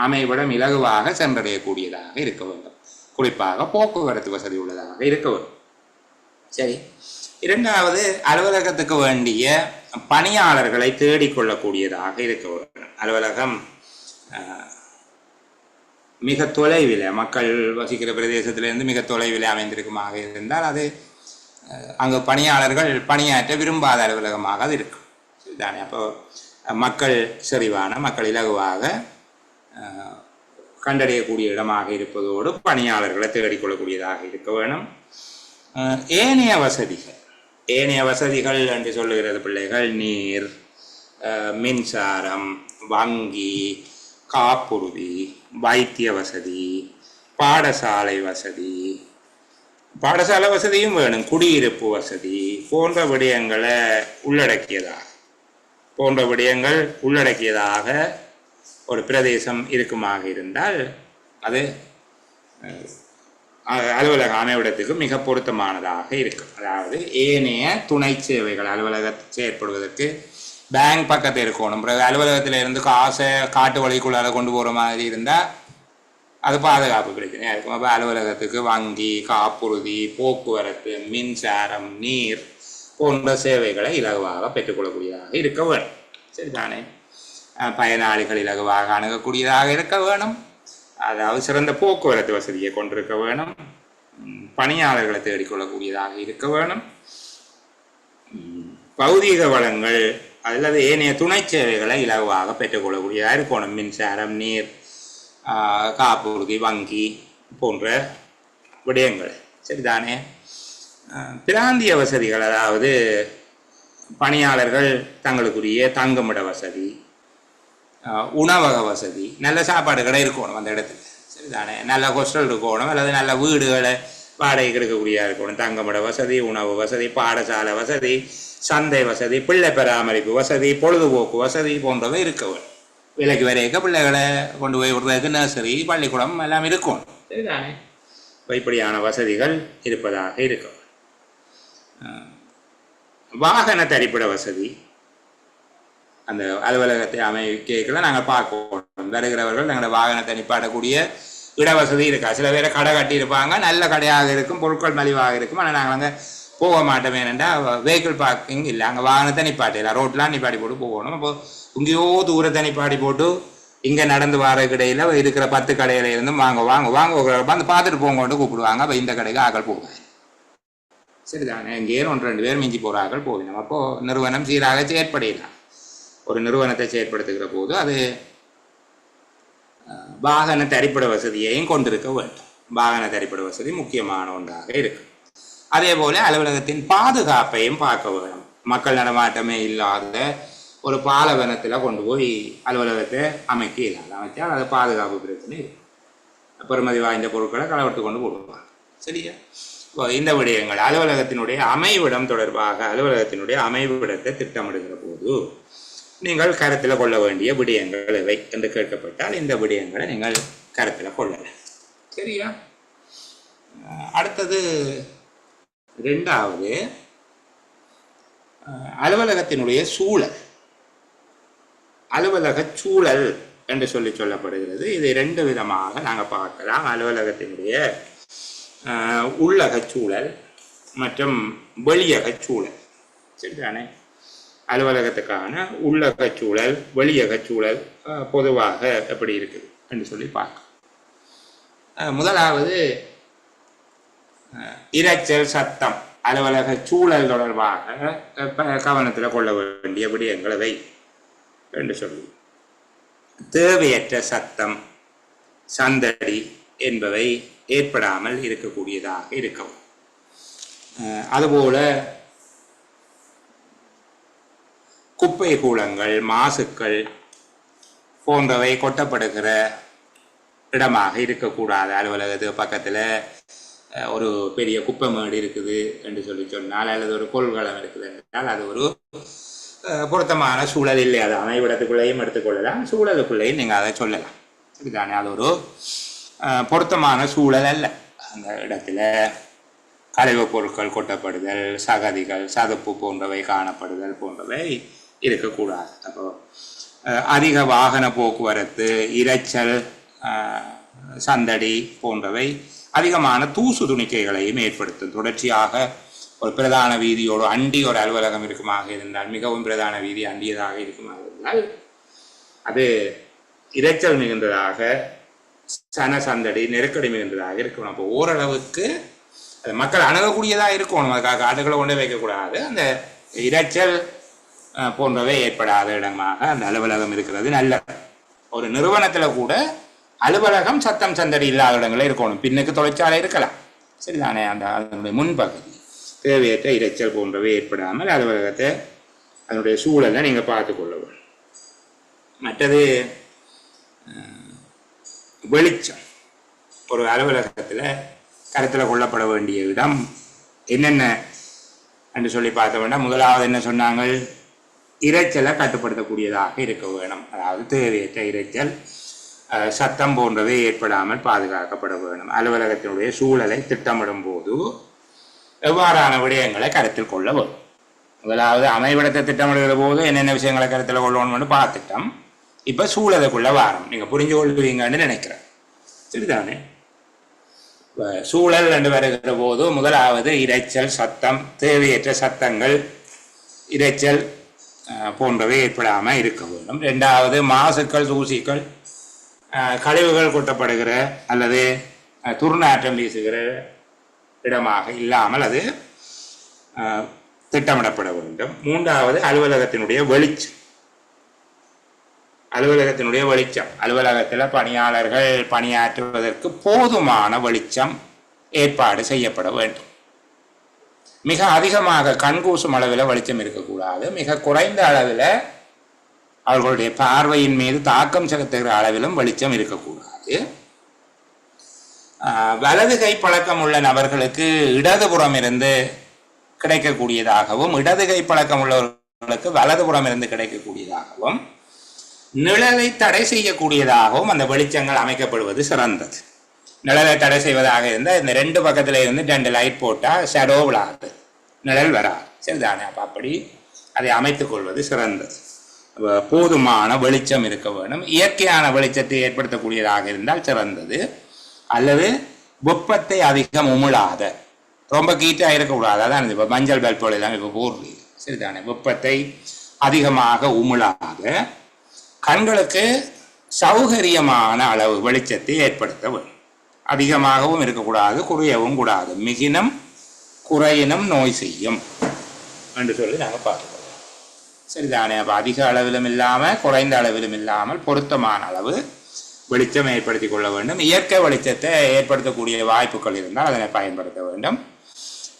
[SPEAKER 1] அமைவிடம் இலகுவாக சென்றடையக்கூடியதாக இருக்க வேண்டும். குறிப்பாக போக்குவரத்து வசதி உள்ளதாக இருக்க வேண்டும். சரி, இரண்டாவது அலுவலகத்துக்கு வேண்டிய பணியாளர்களை தேடிக்கொள்ளக்கூடியதாக இருக்க வேண்டும். அலுவலகம் மிக தொலைவில், மக்கள் வசிக்கிற பிரதேசத்திலிருந்து மிக தொலைவில் அமைந்திருக்குமாக இருந்தால் அது அங்கு பணியாளர்கள் பணியாற்ற விரும்பாத அலுவலகமாக அது இருக்கும். சரிதானே, அப்போ மக்கள் செறிவான, மக்கள் இலகுவாக கண்டறியக்கூடிய இடமாக இருப்பதோடு பணியாளர்களை தேடிக்கொள்ளக்கூடியதாக இருக்க வேணும். ஏனைய வசதிகள் என்று சொல்லுகிறது பிள்ளைகள், நீர், மின்சாரம், வங்கி, காப்புறுதி, வைத்திய வசதி, பாடசாலை வசதியும் வேணும், குடியிருப்பு வசதி போன்ற விடயங்களை உள்ளடக்கியதாக ஒரு பிரதேசம் இருக்குமாக இருந்தால் அது அலுவலக அமைவிடத்துக்கு மிக பொருத்தமானதாக இருக்கும். அதாவது ஏனைய துணை சேவைகள் அலுவலகத்தை செயற்படுவதற்கு பேங்க் பக்கத்தில் இருக்கணும். பிறகு அலுவலகத்தில் இருந்து காசை காட்டு வழிக்குள்ளார கொண்டு போகிற மாதிரி இருந்தால் அது பாதுகாப்பு பிரச்சனையாக இருக்கும். அப்போ அலுவலகத்துக்கு வங்கி, காப்புறுதி, போக்குவரத்து, மின்சாரம், நீர் போன்ற சேவைகளை இலகுவாக பெற்றுக்கொள்ளக்கூடியதாக இருக்க வேணும். சரிதானே, பயனாளிகள் இலகுவாக அணுகக்கூடியதாக இருக்க வேணும். அதாவது சிறந்த போக்குவரத்து வசதியை கொண்டிருக்க வேணும். பணியாளர்களை தேடிக்கொள்ளக்கூடியதாக இருக்க வேணும். பௌதீக வளங்கள் அல்லது ஏனைய துணை சேவைகளை இலகுவாக பெற்றுக்கொள்ளக்கூடியதாக இருக்கணும். மின்சாரம், நீர், காப்புறுதி, வங்கி போன்ற விடயங்கள். சரிதானே, பிராந்திய வசதிகள், அதாவது பணியாளர்கள் தங்களுக்குரிய தங்குமிட வசதி, உணவக வசதி, நல்ல சாப்பாடு கடை இருக்கணும் அந்த இடத்துல. சரிதானே, நல்ல ஹோஸ்டல் இருக்கணும் அல்லது நல்ல வீடுகளை வாடகைக்கு எடுக்கக்கூடியதாக இருக்கணும். தங்குமிட வசதி, உணவு வசதி, பாடசாலை வசதி, சந்தை வசதி, பிள்ளை பராமரிப்பு வசதி, பொழுதுபோக்கு வசதி போன்றவை இருக்க வேண்டும். விலைக்கு வரைக்க பிள்ளைகளை கொண்டு போய் விடுறதுக்கு நர்சரி, பள்ளிக்கூடம் எல்லாம் இருக்கும். சரிதானே, இப்படியான வசதிகள் இருப்பதாக இருக்கும். வாகன தரிப்பிட வசதி, அந்த அலுவலகத்தை அமைக்கல நாங்கள் பார்க்கணும். வருகிறவர்கள் தங்களோட வாகனத்தை நிப்பாட்டக்கூடிய இடவசதி இருக்கா? சில பேரை கடை கட்டியிருப்பாங்க, நல்ல கடையாக இருக்கும், பொருட்கள் மலிவாக இருக்கும். ஆனால் நாங்கள் அங்கே போக மாட்டோம். ஏனென்றா வெஹிக்கிள் பார்க்கிங் இல்லை, அங்கே வாகனத்தை நிப்பாட்டில ரோட்லாம் நிப்பாட்டி போட்டு போகணும். அப்போ இங்கேயோ தூரத்தை நிப்பாட்டி போட்டு இங்கே நடந்து வர கடையில் இருக்கிற 10 கடையில இருந்து வாங்க வந்து பார்த்துட்டு போங்கன்னு கூப்பிடுவாங்க. அப்போ இந்த கடைக்கு ஆக்கள் போவாங்க. சரிதானே, இங்கேயே 1-2 பேர் மிஞ்சி போகிற ஆக்கள் போகணும். அப்போது நிறுவனம் சீராக செயற்படலாம். ஒரு நிறுவனத்தை செயற்படுத்துகிற போது அது வாகன தரிப்பிட வசதியையும் கொண்டிருக்க வேண்டும். வாகன தரிப்பிட வசதி முக்கியமான ஒன்றாக இருக்கு. அதே போல அலுவலகத்தின் பாதுகாப்பையும் பார்க்க வேண்டும். மக்கள் நடமாட்டமே இல்லாத ஒரு பாலைவனத்தில் கொண்டு போய் அலுவலகத்தை அமைக்க இல்லாத அமைச்சால் அது பாதுகாப்பு பிரச்சனை இருக்கு. பெருமதி வாய்ந்த பொருட்களை களவெடுத்து கொண்டு போடுவாங்க. சரியா? இந்த விடயங்கள் அலுவலகத்தினுடைய அமைவிடம் தொடர்பாக அலுவலகத்தினுடைய அமைவிடத்தை திட்டமிடுகிற போது நீங்கள் கருத்தில் கொள்ள வேண்டிய விடயங்கள் எவை என்று கேட்கப்பட்டால் இந்த விடயங்களை நீங்கள் கருத்தில் கொள்ளலாம். சரியா? அடுத்தது இரண்டாவது அலுவலகத்தினுடைய சூழல். அலுவலக சூழல் என்று சொல்லப்படுகிறது. இது ரெண்டு விதமாக நாங்கள் பார்க்கலாம். அலுவலகத்தினுடைய உள்ளக சூழல் மற்றும் வெளியக சூழல். சரிதானே? அலுவலகத்துக்கான உள்ளக சூழல் வெளியக சூழல் பொதுவாக எப்படி இருக்குது என்று சொல்லி பார்க்கலாம். முதலாவது இரைச்சல் சத்தம். அலுவலக சூழல் தொடர்பாக கவனத்தில் கொள்ள வேண்டிய விடயங்களை என்று சொல்லி தேவையற்ற சத்தம் சந்தடி என்பவை ஏற்படாமல் இருக்கக்கூடியதாக இருக்கவும், அதுபோல குப்பை கூளங்கள் மாசுக்கள் போன்றவை கொட்டப்படுகிற இடமாக இருக்கக்கூடாது. அலுவலகத்துக்கு பக்கத்தில் ஒரு பெரிய குப்பை மேடு இருக்குது என்று சொல்லி சொன்னால் அல்லது ஒரு கொள்கலம் இருக்குது என்றால் அது ஒரு பொருத்தமான சூழல் இல்லை. அது அமைவிடத்துக்குள்ளேயும் எடுத்துக்கொள்ளலாம், சூழலுக்குள்ளேயும் நீங்கள் அதை சொல்லலாம். சரிதானே? அது ஒரு பொருத்தமான சூழல் அல்ல. அந்த இடத்துல கழிவுப் பொருட்கள் கொட்டப்படுதல், சகதிகள் சதுப்பு போன்றவை காணப்படுதல் போன்றவை இருக்கக்கூடாது. அப்போ அதிக வாகன போக்குவரத்து இரைச்சல் சந்தடி போன்றவை அதிகமான தூசு துணிக்கைகளையும் ஏற்படுத்தும். தொடர்ச்சியாக ஒரு பிரதான வீதியோடு அண்டி ஒரு அலுவலகம் இருக்குமாக இருந்தால், மிகவும் பிரதான வீதி அண்டியதாக இருக்குமாக இருந்தால் அது இரைச்சல் மிகுந்ததாக சன சந்தடி நெருக்கடி மிகுந்ததாக இருக்கணும். அப்போ ஓரளவுக்கு அது மக்கள் அணுகக்கூடியதாக இருக்கணும். அதுக்காக காட்டுகளை கொண்டு வைக்கக்கூடாது. அந்த இரைச்சல் போன்றவை ஏற்படாத இடமாக அந்த அலுவலகம் இருக்கிறது நல்ல. ஒரு நிறுவனத்தில் கூட அலுவலகம் சத்தம் சந்தடி இல்லாத இடங்களே இருக்கணும். பின்னுக்கு தொழிற்சாலை இருக்கலாம். சரிதானே? அந்த அதனுடைய முன்பகுதி தேவையற்ற இரைச்சல் போன்றவை ஏற்படாமல் அலுவலகத்தை அதனுடைய சூழலை நீங்கள் பார்த்துக்கொள்ள வேண்டும். மற்றது வெளிச்சம். ஒரு அலுவலகத்தில் கருத்தில் கொள்ளப்பட வேண்டிய இடம் என்னென்ன என்று சொல்லி பார்த்த வேண்டாம். முதலாவது என்ன சொன்னாங்க? இரைச்சலை கட்டுப்படுத்தக்கூடியதாக இருக்க வேணும். அதாவது தேவையற்ற இரைச்சல் சத்தம் போன்றவை ஏற்படாமல் பாதுகாக்கப்பட வேண்டும். அலுவலகத்தினுடைய சூழலை திட்டமிடும் போது எவ்வாறான விடயங்களை கருத்தில் கொள்ள வேண்டும். முதலாவது அமைவிடத்தை திட்டமிடுகிற போது என்னென்ன விஷயங்களை கருத்தில் கொள்ளணும்னு பார்த்துட்டோம். இப்போ சூழலுக்குள்ள வாரம் நீங்கள் புரிஞ்சு கொள்வீங்கன்னு நினைக்கிறேன். சரிதானே? சூழல் என்று வருகிற போது முதலாவது இரைச்சல் சத்தம் தேவையற்ற சத்தங்கள் இரைச்சல் போன்றவை ஏற்படாமல் இருக்க வேண்டும். ரெண்டாவது மாசுக்கள் தூசிகள் கழிவுகள் கொட்டப்படுகிற அல்லது துர்நாற்றம் வீசுகிற இடமாக இல்லாமல் அது திட்டமிடப்பட வேண்டும். மூன்றாவது அலுவலகத்தினுடைய வெளிச்சம். அலுவலகத்தினுடைய வெளிச்சம் அலுவலகத்தில் பணியாளர்கள் பணியாற்றுவதற்கு போதுமான வெளிச்சம் ஏற்பாடு செய்யப்பட வேண்டும். மிக அதிகமாக கண்கூசும் அளவில் வெளிச்சம் இருக்கக்கூடாது. மிக குறைந்த அளவில் அவர்களுடைய பார்வையின் மீது தாக்கம் செலுத்துகிற அளவிலும் வெளிச்சம் இருக்கக்கூடாது. வலது கை பழக்கம் உள்ள நபர்களுக்கு இடதுபுறம் இருந்து கிடைக்கக்கூடியதாகவும் இடது கை பழக்கம் உள்ளவர்களுக்கு வலதுபுறம் இருந்து கிடைக்கக்கூடியதாகவும் நிழலை தடை செய்யக்கூடியதாகவும் அந்த வெளிச்சங்கள் அமைக்கப்படுவது சிறந்தது. நிழலை தடை செய்வதாக இருந்தால் இந்த ரெண்டு பக்கத்தில் இருந்து 2 லைட் போட்டால் ஷேடோ விழாது, நிழல் வராது. சரிதானே? அப்போ அப்படி அதை அமைத்துக் கொள்வது சிறந்தது. போதுமான வெளிச்சம் இருக்க வேண்டும். இயற்கையான வெளிச்சத்தை ஏற்படுத்தக்கூடியதாக இருந்தால் சிறந்தது. அல்லது வெப்பத்தை அதிகம் உமிழாத, ரொம்ப கீட்டாக இருக்கக்கூடாது. அதான் இப்போ மஞ்சள் பல்போல் எல்லாம் இப்போ போடுறது. சரிதானே? வெப்பத்தை அதிகமாக உமிழாத கண்களுக்கு சௌகரியமான அளவு வெளிச்சத்தை ஏற்படுத்த வேண்டும். அதிகமாகவும் இருக்கக்கூடாது, குறையவும் கூடாது. மிகினம் குறையினம் நோய் செய்யும் என்று சொல்லி நாங்கள் பார்த்துக்கொள்ளலாம். சரிதானே? அப்போ அதிக அளவிலும் இல்லாமல் குறைந்த அளவிலும் இல்லாமல் பொருத்தமான அளவு வெளிச்சம் ஏற்படுத்தி கொள்ள வேண்டும். இயற்கை வெளிச்சத்தை ஏற்படுத்தக்கூடிய வாய்ப்புகள் இருந்தால் அதனை பயன்படுத்த வேண்டும்.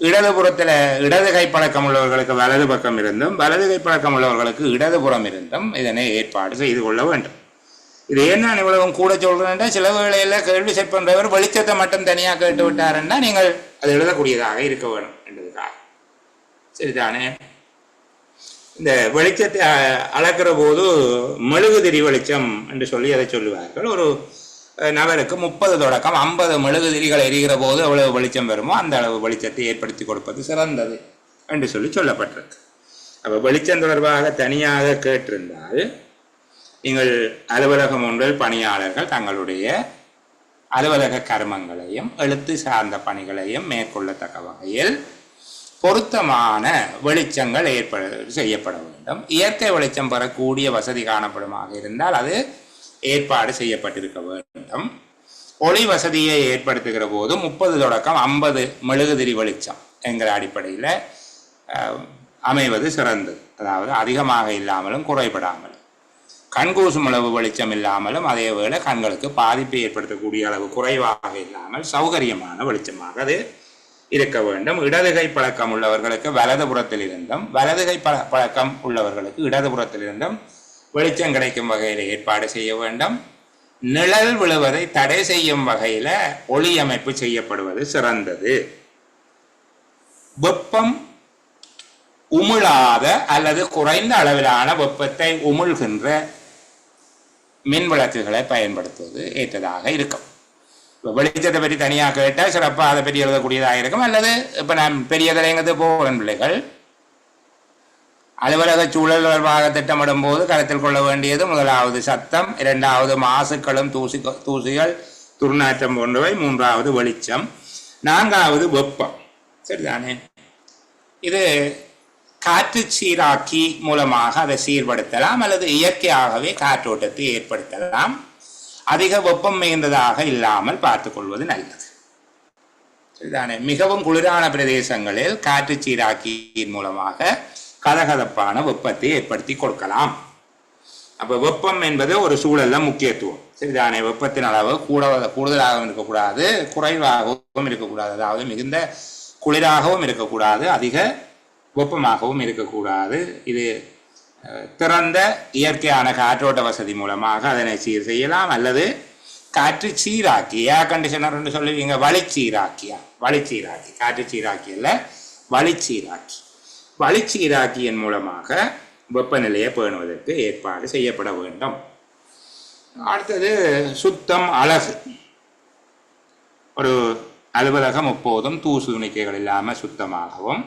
[SPEAKER 1] இடதுபுறத்தில் இடது கைப்பழக்கம் உள்ளவர்களுக்கு வலது பக்கம் இருந்தும் வலது கைப்பழக்கம் உள்ளவர்களுக்கு இடதுபுறம் இருந்தும் இதனை ஏற்பாடு செய்து கொள்ள வேண்டும். இது ஏன் நான் இவ்வளவும் கூட சொல்றேன்னா, சில வேளையில் கேள்வி செட் பண்றவர் வெளிச்சத்தை மட்டும் தனியாக கேட்டு விட்டாருன்னா நீங்கள் அது எழுதக்கூடியதாக இருக்க வேண்டும் என்றதுக்காக. சரிதானே? இந்த வெளிச்சத்தை அளக்கிற போது மெழுகுதிரி வெளிச்சம் என்று சொல்லி அதை சொல்லுவார்கள். ஒரு நபருக்கு 30 தொடக்கம் 50 மெழுகுதிரிகள் எரிகிற போது எவ்வளவு வெளிச்சம் வருமோ அந்த அளவு வெளிச்சத்தை ஏற்படுத்தி கொடுப்பது சிறந்தது என்று சொல்லி சொல்லப்பட்டிருக்கு. அப்போ வெளிச்சம் தொடர்பாக தனியாக கேட்டிருந்தால் நீங்கள் அலுவலகம் ஒன்றில் பணியாளர்கள் தங்களுடைய அலுவலக கர்மங்களையும் எழுத்து சார்ந்த பணிகளையும் மேற்கொள்ளத்தக்க வகையில் பொருத்தமான வெளிச்சங்கள் செய்யப்பட வேண்டும். இயற்கை வெளிச்சம் பெறக்கூடிய வசதி காணப்படுமாக இருந்தால் அது ஏற்பாடு செய்யப்பட்டிருக்க வேண்டும். ஒளி வசதியை ஏற்படுத்துகிற போது 30 தொடக்கம் 50 மெழுகுதிரி வெளிச்சம் என்கிற அடிப்படையில் அமைவது சிறந்தது. அதாவது அதிகமாக இல்லாமலும் குறைபடாமலும், கண்கூசும் அளவு வெளிச்சம் இல்லாமலும், அதே வேளை கண்களுக்கு பாதிப்பை ஏற்படுத்தக்கூடிய அளவு குறைவாக இல்லாமல் சௌகரியமான வெளிச்சமாக அது இருக்க வேண்டும். இடதுகை பழக்கம் உள்ளவர்களுக்கு வலதுபுறத்தில் இருந்தும் வலதுகை பழக்கம் உள்ளவர்களுக்கு இடதுபுறத்தில் இருந்தும் வெளிச்சம் கிடைக்கும் வகையில் ஏற்பாடு செய்ய வேண்டும். நிழல் விழுவதை தடை செய்யும் வகையில் ஒளி அமைப்பு செய்யப்படுவது சிறந்தது. வெப்பம் உமிழாத அல்லது குறைந்த அளவிலான வெப்பத்தை உமிழ்கின்ற மின் விளக்குகளை பயன்படுத்துவது ஏற்றதாக இருக்கும். வெளிச்சத்தை பற்றி தனியாக கேட்டால் சிறப்பாக அதை பற்றி எழுதக்கூடியதாக இருக்கும். அல்லது இப்போ நான் பெரிய தலைங்கிறது போகிறேன் பிள்ளைகள் அலுவலக சூழல் தொடர்பாக திட்டமிடும் போது கருத்தில் கொள்ள வேண்டியது முதலாவது சத்தம், இரண்டாவது மாசுக்களும் தூசிகள் துர்நாற்றம் போன்றவை, மூன்றாவது வெளிச்சம், நான்காவது வெப்பம். சரிதானே? இது காற்று சீராக்கி மூலமாக அதை சீர்படுத்தலாம் அல்லது இயற்கையாகவே காற்றோட்டத்தை ஏற்படுத்தலாம். அதிக வெப்பம் மிகுந்ததாக இல்லாமல் பார்த்துக் கொள்வது நல்லது. சரிதானே? மிகவும் குளிரான பிரதேசங்களில் காற்று சீராக்கியின் மூலமாக கதகதப்பான வெப்பத்தை ஏற்படுத்தி கொடுக்கலாம். அப்போ வெப்பம் என்பது ஒரு சூழல்ல முக்கியத்துவம். சரிதானே? வெப்பத்தின் அளவு கூடுதலாகவும் இருக்கக்கூடாது, குறைவாகவும் இருக்கக்கூடாது. அதாவது மிகுந்த குளிராகவும் இருக்கக்கூடாது, அதிக வெப்பமாகவும் இருக்கக்கூடாது. இது திறந்த இயற்கையான காற்றோட்ட வசதி மூலமாக அதனை சீர் செய்யலாம். அல்லது காற்று சீராக்கி, ஏர் கண்டிஷனர் என்று சொல்லுவீங்க, வழிச்சீராக்கி, காற்று சீராக்கி அல்ல, வழிச்சீராக்கியின் மூலமாக வெப்பநிலையை பேணுவதற்கு ஏற்பாடு செய்யப்பட வேண்டும். அடுத்தது சுத்தம், அழகு. ஒரு அலுவலகம் எப்போதும் தூசு துணிக்கைகள் இல்லாமல் சுத்தமாகவும்,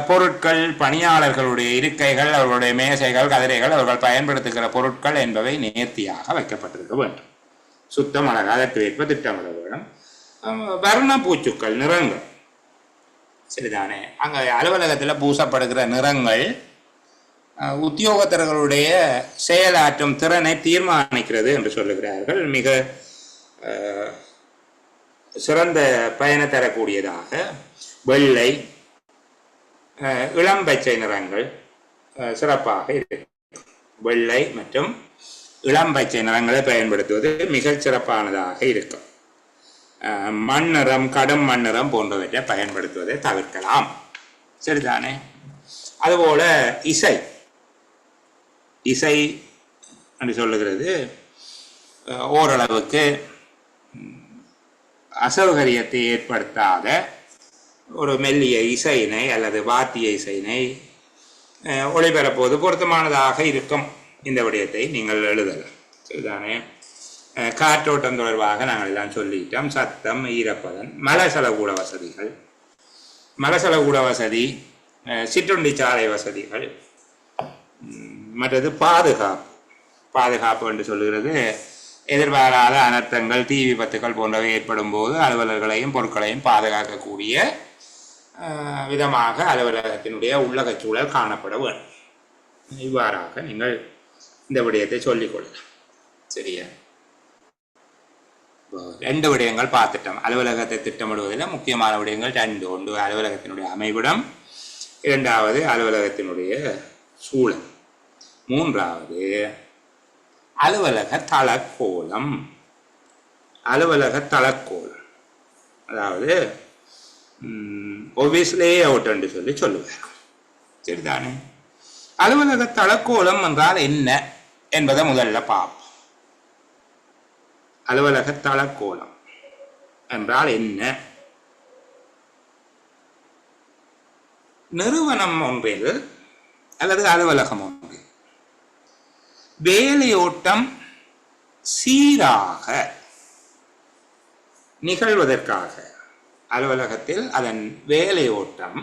[SPEAKER 1] பொருட்கள், பணியாளர்களுடைய இருக்கைகள், அவர்களுடைய மேசைகள், கதிரைகள், அவர்கள் பயன்படுத்துகிற பொருட்கள் என்பவை நேர்த்தியாக வைக்கப்பட்டிருக்க வேண்டும். சுத்தம், அழகு, அதற்கு ஏற்ப திட்டமிட வேண்டும். வர்ண பூச்சுக்கள், நிறங்கள். சரிதானே? அங்கே அலுவலகத்தில் பூசப்படுகிற நிறங்கள் உத்தியோகத்தர்களுடைய செயலாற்றும் திறனை தீர்மானிக்கிறது என்று சொல்லுகிறார்கள். மிக சிறந்த பயனை தரக்கூடியதாக வெள்ளை, இளம் பச்சை நிறங்கள் சிறப்பாக இருக்கு. வெள்ளை மற்றும் இளம் பச்சை நிறங்களை பயன்படுத்துவது மிக சிறப்பானதாக இருக்கும். மண்ணிறம், கடும் மண்ணிறம் போன்றவற்றை பயன்படுத்துவதை தவிர்க்கலாம். சரிதானே? அதுபோல இசை என்று சொல்லுகிறது ஓரளவுக்கு அசௌகரியத்தை ஏற்படுத்தாத ஒரு மெல்லிய இசையினை அல்லது வாத்திய இசையினை ஒளிபரப்புவது பொருத்தமானதாக இருக்கும். இந்த விடயத்தை நீங்கள் எழுதலாம். சரிதானே? காற்றோட்டம் தொடர்பாக நாங்கள் எல்லாம் சொல்லிட்டோம். சத்தம், ஈரப்பதன், மலசலகூட வசதிகள், மலசலகூட வசதி, சிற்றுண்டி சாலை வசதிகள், மற்றது பாதுகாப்பு என்று சொல்லுகிறது எதிர்பாராத அனர்த்தங்கள், தீ விபத்துக்கள் போன்றவை ஏற்படும் போது அலுவலர்களையும் பொருட்களையும் பாதுகாக்கக்கூடிய விதமாக அலுவலகத்தினுடைய உள்ளக சூழல் காணப்பட வேண்டும். இவ்வாறாக நீங்கள் இந்த விடயத்தை சொல்லிக் கொள்ளலாம். சரியா? 2 விடயங்கள் பார்த்துட்டோம். அலுவலகத்தை திட்டமிடுவதில் முக்கியமான விடயங்கள் 2. ஒன்று அலுவலகத்தினுடைய அமைவிடம், 2வது அலுவலகத்தினுடைய சூழல், 3வது அலுவலக தளக்கோலம். அலுவலக தளக்கோலம் அதாவது ஆஃபீஸ் லே அவுட் என்று சொல்லி சொல்லுவார். சரிதானே? அலுவலக தளக்கோலம் என்றால் என்ன என்பதை முதல்ல பார்ப்போம். அலுவலக தளக்கோலம் என்றால் என்ன? நிறுவனம் ஒன்றில் அல்லது அலுவலகம் ஒன்றில் வேலையோட்டம் சீராக நிகழ்வதற்காக, அலுவலகத்தில் அதன் வேலையோட்டம்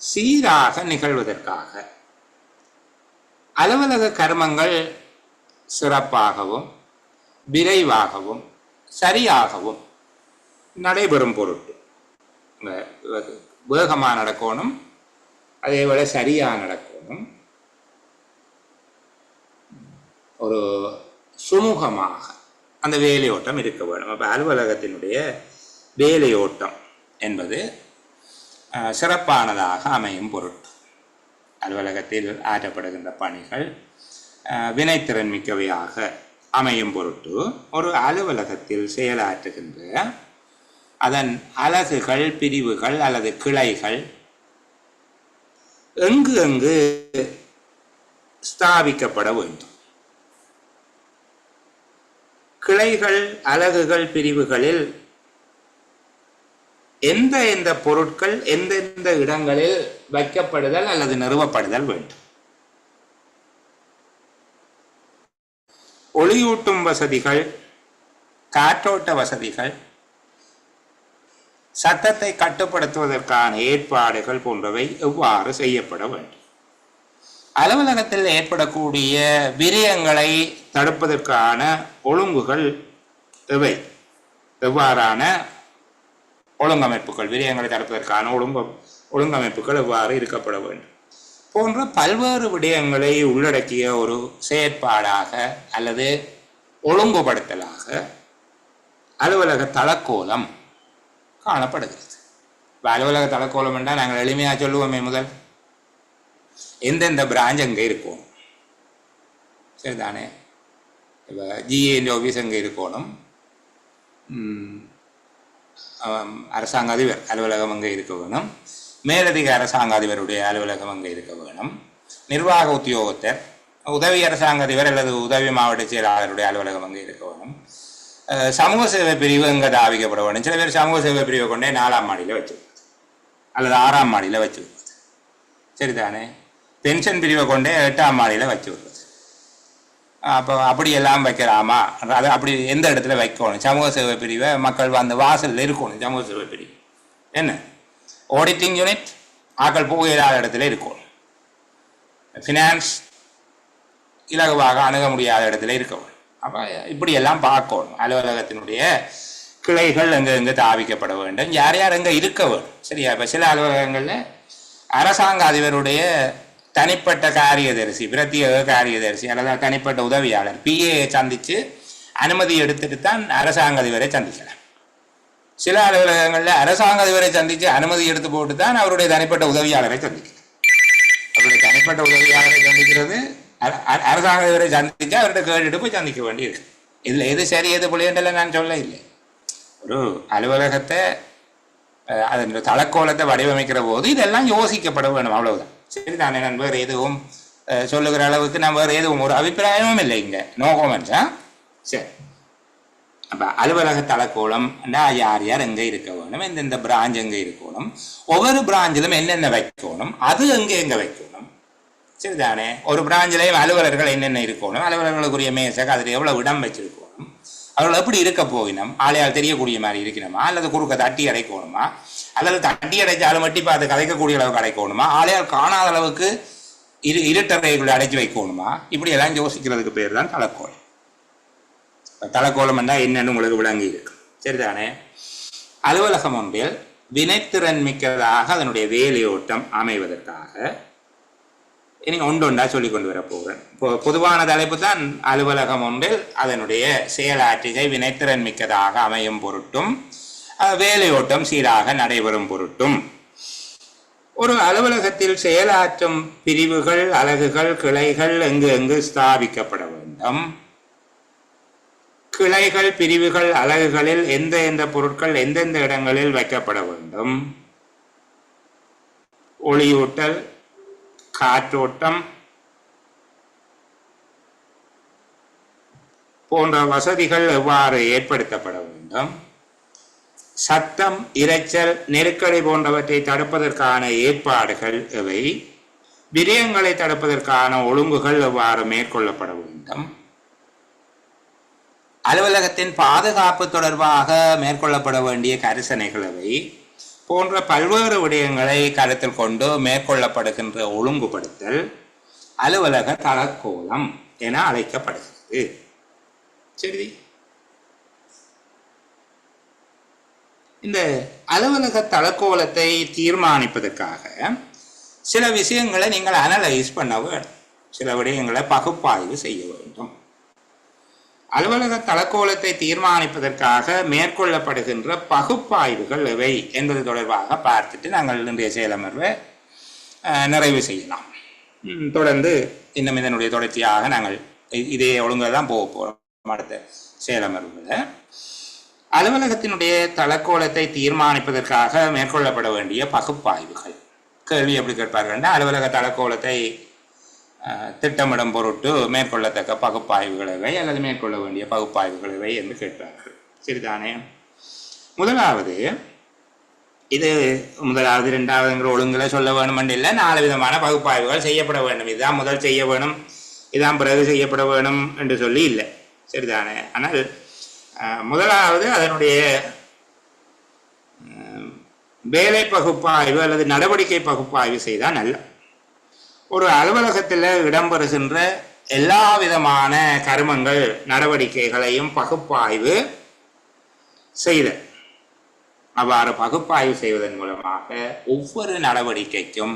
[SPEAKER 1] சீராக நிகழ்வதற்காக அலுவலக கர்மங்கள் சிறப்பாகவும் விரைவாகவும் சரியாகவும் நடைபெறும் பொருட்டு வேகமாக நடக்கணும், அதே போல சரியாக நடக்கணும், ஒரு சுமூகமாக அந்த வேலையோட்டம் இருக்க வேண்டும். அப்போ அலுவலகத்தினுடைய வேலையோட்டம் என்பது சிறப்பானதாக அமையும் பொருட்டு, அலுவலகத்தில் ஆற்றப்படுகின்ற பணிகள் வினைத்திறன் மிக்கவையாக அமையும் பொருட்டு ஒரு அலுவலகத்தில் செயலாற்றுகின்ற அதன் அலகுகள், பிரிவுகள் அல்லது கிளைகள் எங்கு எங்கு ஸ்தாபிக்கப்பட வேண்டும். கிளைகள், அலகுகள், பிரிவுகளில் எந்த பொருட்கள் எந்தெந்த இடங்களில் வைக்கப்படுதல் அல்லது நிறுவப்படுதல் வேண்டும். ஒளியூட்டும் வசதிகள், காற்றோட்ட வசதிகள், சத்தத்தை கட்டுப்படுத்துவதற்கான ஏற்பாடுகள் போன்றவை எவ்வாறு செய்யப்பட வேண்டும். அலுவலகத்தில் ஏற்படக்கூடிய விரயங்களை தடுப்பதற்கான ஒழுங்குகள் எவை, எவ்வாறான ஒழுங்கமைப்புகள், விரயங்களை தடுப்பதற்கான ஒழுங்கமைப்புகள் எவ்வாறு இருக்கப்பட வேண்டும் போன்ற பல்வேறு விடயங்களை உள்ளடக்கிய ஒரு செயற்பாடாக அல்லது ஒழுங்குபடுத்தலாக அலுவலக தளக்கோலம் காணப்படுகிறது. அலுவலக தளக்கோலம் என்றால் நாங்கள் எளிமையாக சொல்லுவோமே, முதல் எந்தெந்த பிரான்ச் அங்கே இருக்கும். சரிதானே? இப்போ ஜிஏ ஆஃபீஸ் அங்கே இருக்கணும், அரசாங்க அதிபர் அலுவலகம் அங்கே இருக்க வேணும், மேலதிக அரசாங்க அதிபருடைய அலுவலகம் அங்கே இருக்க வேணும், நிர்வாக உத்தியோகத்தர், உதவி அரசாங்க அதிபர் அல்லது உதவி மாவட்ட செயலாளருடைய அலுவலகம் அங்கே இருக்க வேணும், சமூக சேவை பிரிவு அங்கே தாவிக்கப்பட வேண்டும். சில பேர் சமூக சேவை பிரிவை கொண்டே 4ஆம் மாடியில் வச்சுருக்குது அல்லது 6ஆம் மாடியில் வச்சுருக்குது. சரிதானே? பென்ஷன் பிரிவை கொண்டே 8ஆம் மாடியில் வச்சுருக்குது. அப்போ அப்படியெல்லாம் வைக்கலாமா? அது அப்படி எந்த இடத்துல வைக்கணும்? சமூக சேவை பிரிவை மக்கள் அந்த வாசலில் இருக்கணும். சமூக சேவை பிரிவு என்ன, ஆடிட்டிங் யூனிட் ஆக்கள் போகிறாத இடத்துல இருக்கணும். ஃபினான்ஸ் இலகுவாக அணுக முடியாத இடத்துல இருக்கணும். அப்போ இப்படியெல்லாம் பார்க்கணும். அலுவலகத்தினுடைய கிளைகள் எங்கே தாவிக்கப்பட வேண்டும், யார் யார் எங்கே இருக்க வேண்டும். சரியா? இப்போ சில அலுவலகங்களில் அரசாங்க அதிபருடைய தனிப்பட்ட காரியதரிசி, பிரத்யேக காரியதரிசி அல்லது தனிப்பட்ட உதவியாளர் பிஏ சந்தித்து அனுமதி எடுத்துட்டு தான் அரசாங்க அதிபரை சந்திக்கலாம். சில அலுவலகங்களில் அரசாங்க அதிபரை சந்தித்து அனுமதி எடுத்து போட்டு தான் அவருடைய தனிப்பட்ட உதவியாளரை சந்திக்கலாம். அவருடைய தனிப்பட்ட உதவியாளரை சந்திக்கிறது அரசாங்க அதிபரை சந்தித்து அவர்கிட்ட கேட்டுட்டு போய் சந்திக்க வேண்டியிருக்கு. இதில் எது சரி எது பிள்ளைன்றல நான் சொல்ல இல்லை. ஒரு அலுவலகத்தை அதன் தளக்கோலத்தை வடிவமைக்கிற போது இதெல்லாம் யோசிக்கப்பட வேணும், அவ்வளவுதான். சரி தானே? நான் வேறு எதுவும் சொல்லுகிற அளவுக்கு நான் வேறு எதுவும் ஒரு அபிப்பிராயமும் இல்லை இங்கே. நோ கமெண்ட்ஸா? சரி. அப்போ அலுவலக தளக்கோலம் யார் யார் எங்கே இருக்க வேணும், எந்தெந்த பிரான்ச் எங்கே இருக்கணும், ஒவ்வொரு பிராஞ்சிலும் என்னென்ன வைக்கணும், அது எங்கே வைக்கணும். சரிதானே? ஒரு பிராஞ்சிலையும் அலுவலர்கள் என்னென்ன இருக்கணும், அலுவலர்களுக்குரிய மேசக் அதில் எவ்வளோ இடம் வச்சிருக்கணும், அவர்கள் எப்படி இருக்க போகணும், ஆளையால் தெரியக்கூடிய மாதிரி இருக்கணுமா, அல்லது குறுக்க தட்டி அடைக்கணுமா, அல்லது தட்டி அடைச்சாலும் மட்டி பார்த்து கதைக்கக்கூடிய அளவுக்கு அடைக்கணுமா, ஆளையால் காணாத அளவுக்கு இருட்டறைகளை அடைச்சி வைக்கணுமா, இப்படி எல்லாம் யோசிக்கிறதுக்கு பேர் தான் தளக்கோலம். தளக்கோலம் என்றால் என்னன்னு உங்களுக்கு விளங்கி இருக்கு. சரிதானே? அலுவலகம் ஒன்றில் வினைத்திறன் மிக்கதாக அதனுடைய வேலையோட்டம் அமைவதற்காக நீங்கள் ஒன்றொன்றா சொல்லி கொண்டு வர போகிறேன். பொதுவான தலைப்பு தான் அலுவலகம் ஒன்றில் அதனுடைய செயலாற்றுகை வினைத்திறன் மிக்கதாக அமையும் பொருட்டும் வேலையோட்டம் சீராக நடைபெறும் பொருட்டும். ஒரு அலுவலகத்தில் செயலாற்றும் பிரிவுகள், அலகுகள், கிளைகள் எங்கு எங்கு ஸ்தாபிக்கப்பட வேண்டும். கிளைகள் பிரிவுகள் அலகுகளில் எந்த பொருட்கள் எந்தெந்த இடங்களில் வைக்கப்பட வேண்டும், ஒளியூட்டல், காற்றோட்டம் போன்ற வசதிகள் எவ்வாறு ஏற்படுத்தப்பட வேண்டும், சத்தம், இரைச்சல், நெருக்கடி போன்றவற்றை தடுப்பதற்கான ஏற்பாடுகள் எவை, விரயங்களை தடுப்பதற்கான ஒழுங்குகள் எவ்வாறு மேற்கொள்ளப்பட வேண்டும், அலுவலகத்தின் பாதுகாப்பு தொடர்பாக மேற்கொள்ளப்பட வேண்டிய கரிசனைகள் எவை போன்ற பல்வேறு விடயங்களை கருத்தில் கொண்டு மேற்கொள்ளப்படுகின்ற ஒழுங்குபடுத்தல் அலுவலக தளக்கோலம் என அழைக்கப்படுகிறது. சரி, இந்த அலுவலக தளக்கோலத்தை தீர்மானிப்பதற்காக சில விஷயங்களை நீங்கள் அனலைஸ் பண்ண வேண்டும், சில விடயங்களை பகுப்பாய்வு செய்ய வேண்டும். அலுவலக தளக்கோலத்தை தீர்மானிப்பதற்காக மேற்கொள்ளப்படுகின்ற பகுப்பாய்வுகள் எவை என்பது தொடர்பாக பார்த்துட்டு நாங்கள் இன்றைய செயலமர்வை நிறைவு செய்யலாம். தொடர்ந்து இன்னும் இதனுடைய தொடர்ச்சியாக நாங்கள் இதே ஒழுங்காக தான் போக போகிறோம். அடுத்த செயலமர்வுகளை அலுவலகத்தினுடைய தளக்கோலத்தை தீர்மானிப்பதற்காக மேற்கொள்ளப்பட வேண்டிய பகுப்பாய்வுகள். கேள்வி எப்படி கேட்பார்கள்? அலுவலக தளக்கோலத்தை திட்டமிடும் பொருட்டு மேற்கொள்ளத்தக்க பகுப்பாய்வுகளவை அல்லது மேற்கொள்ள வேண்டிய பகுப்பாய்வுகளவை என்று கேட்பார்கள். சரிதானே? முதலாவது இரண்டாவதுங்கிற ஒழுங்குல சொல்ல வேணும் என்று இல்லை, 4 விதமான பகுப்பாய்வுகள் செய்யப்பட வேண்டும். இதுதான் முதல் செய்ய வேணும், இதான் பிறகு செய்யப்பட வேணும் என்று சொல்லி இல்லை. சரிதானே? ஆனால் முதலாவது அதனுடைய வேலை பகுப்பாய்வு அல்லது நடவடிக்கை பகுப்பாய்வு செய்தால் நல்ல. ஒரு அலுவலகத்தில் இடம்பெறுகின்ற எல்லா விதமான கருமங்கள் நடவடிக்கைகளையும் பகுப்பாய்வு செய்த அவ்வாறு பகுப்பாய்வு செய்வதன் மூலமாக ஒவ்வொரு நடவடிக்கைக்கும்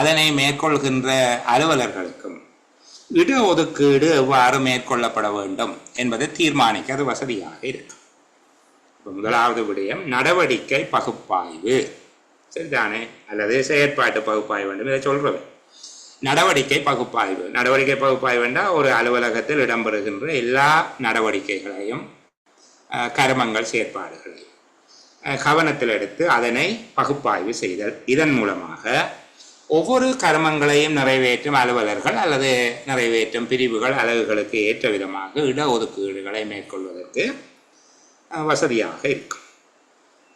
[SPEAKER 1] அதனை மேற்கொள்கின்ற அலுவலர்களுக்கும் இட ஒதுக்கீடு எவ்வாறு மேற்கொள்ளப்பட வேண்டும் என்பதை தீர்மானிக்க அது வசதியாக இருக்கும். முதலாவது விடயம் நடவடிக்கை பகுப்பாய்வு. சரிதானே? அல்லது செயற்பாட்டு பகுப்பாய்வு வேண்டும் இதை சொல்றவை. நடவடிக்கை பகுப்பாய்வு என்றால் ஒரு அலுவலகத்தில் இடம்பெறுகின்ற எல்லா நடவடிக்கைகளையும் கருமங்கள் செயற்பாடுகளையும் கவனத்தில் எடுத்து அதனை பகுப்பாய்வு செய்தல். இதன் மூலமாக ஒவ்வொரு கருமங்களையும் நிறைவேற்றும் அலுவலர்கள் அல்லது நிறைவேற்றும் பிரிவுகள் அலகுகளுக்கு ஏற்ற விதமாக இட ஒதுக்கீடுகளை மேற்கொள்வதற்கு வசதியாக இருக்கும்.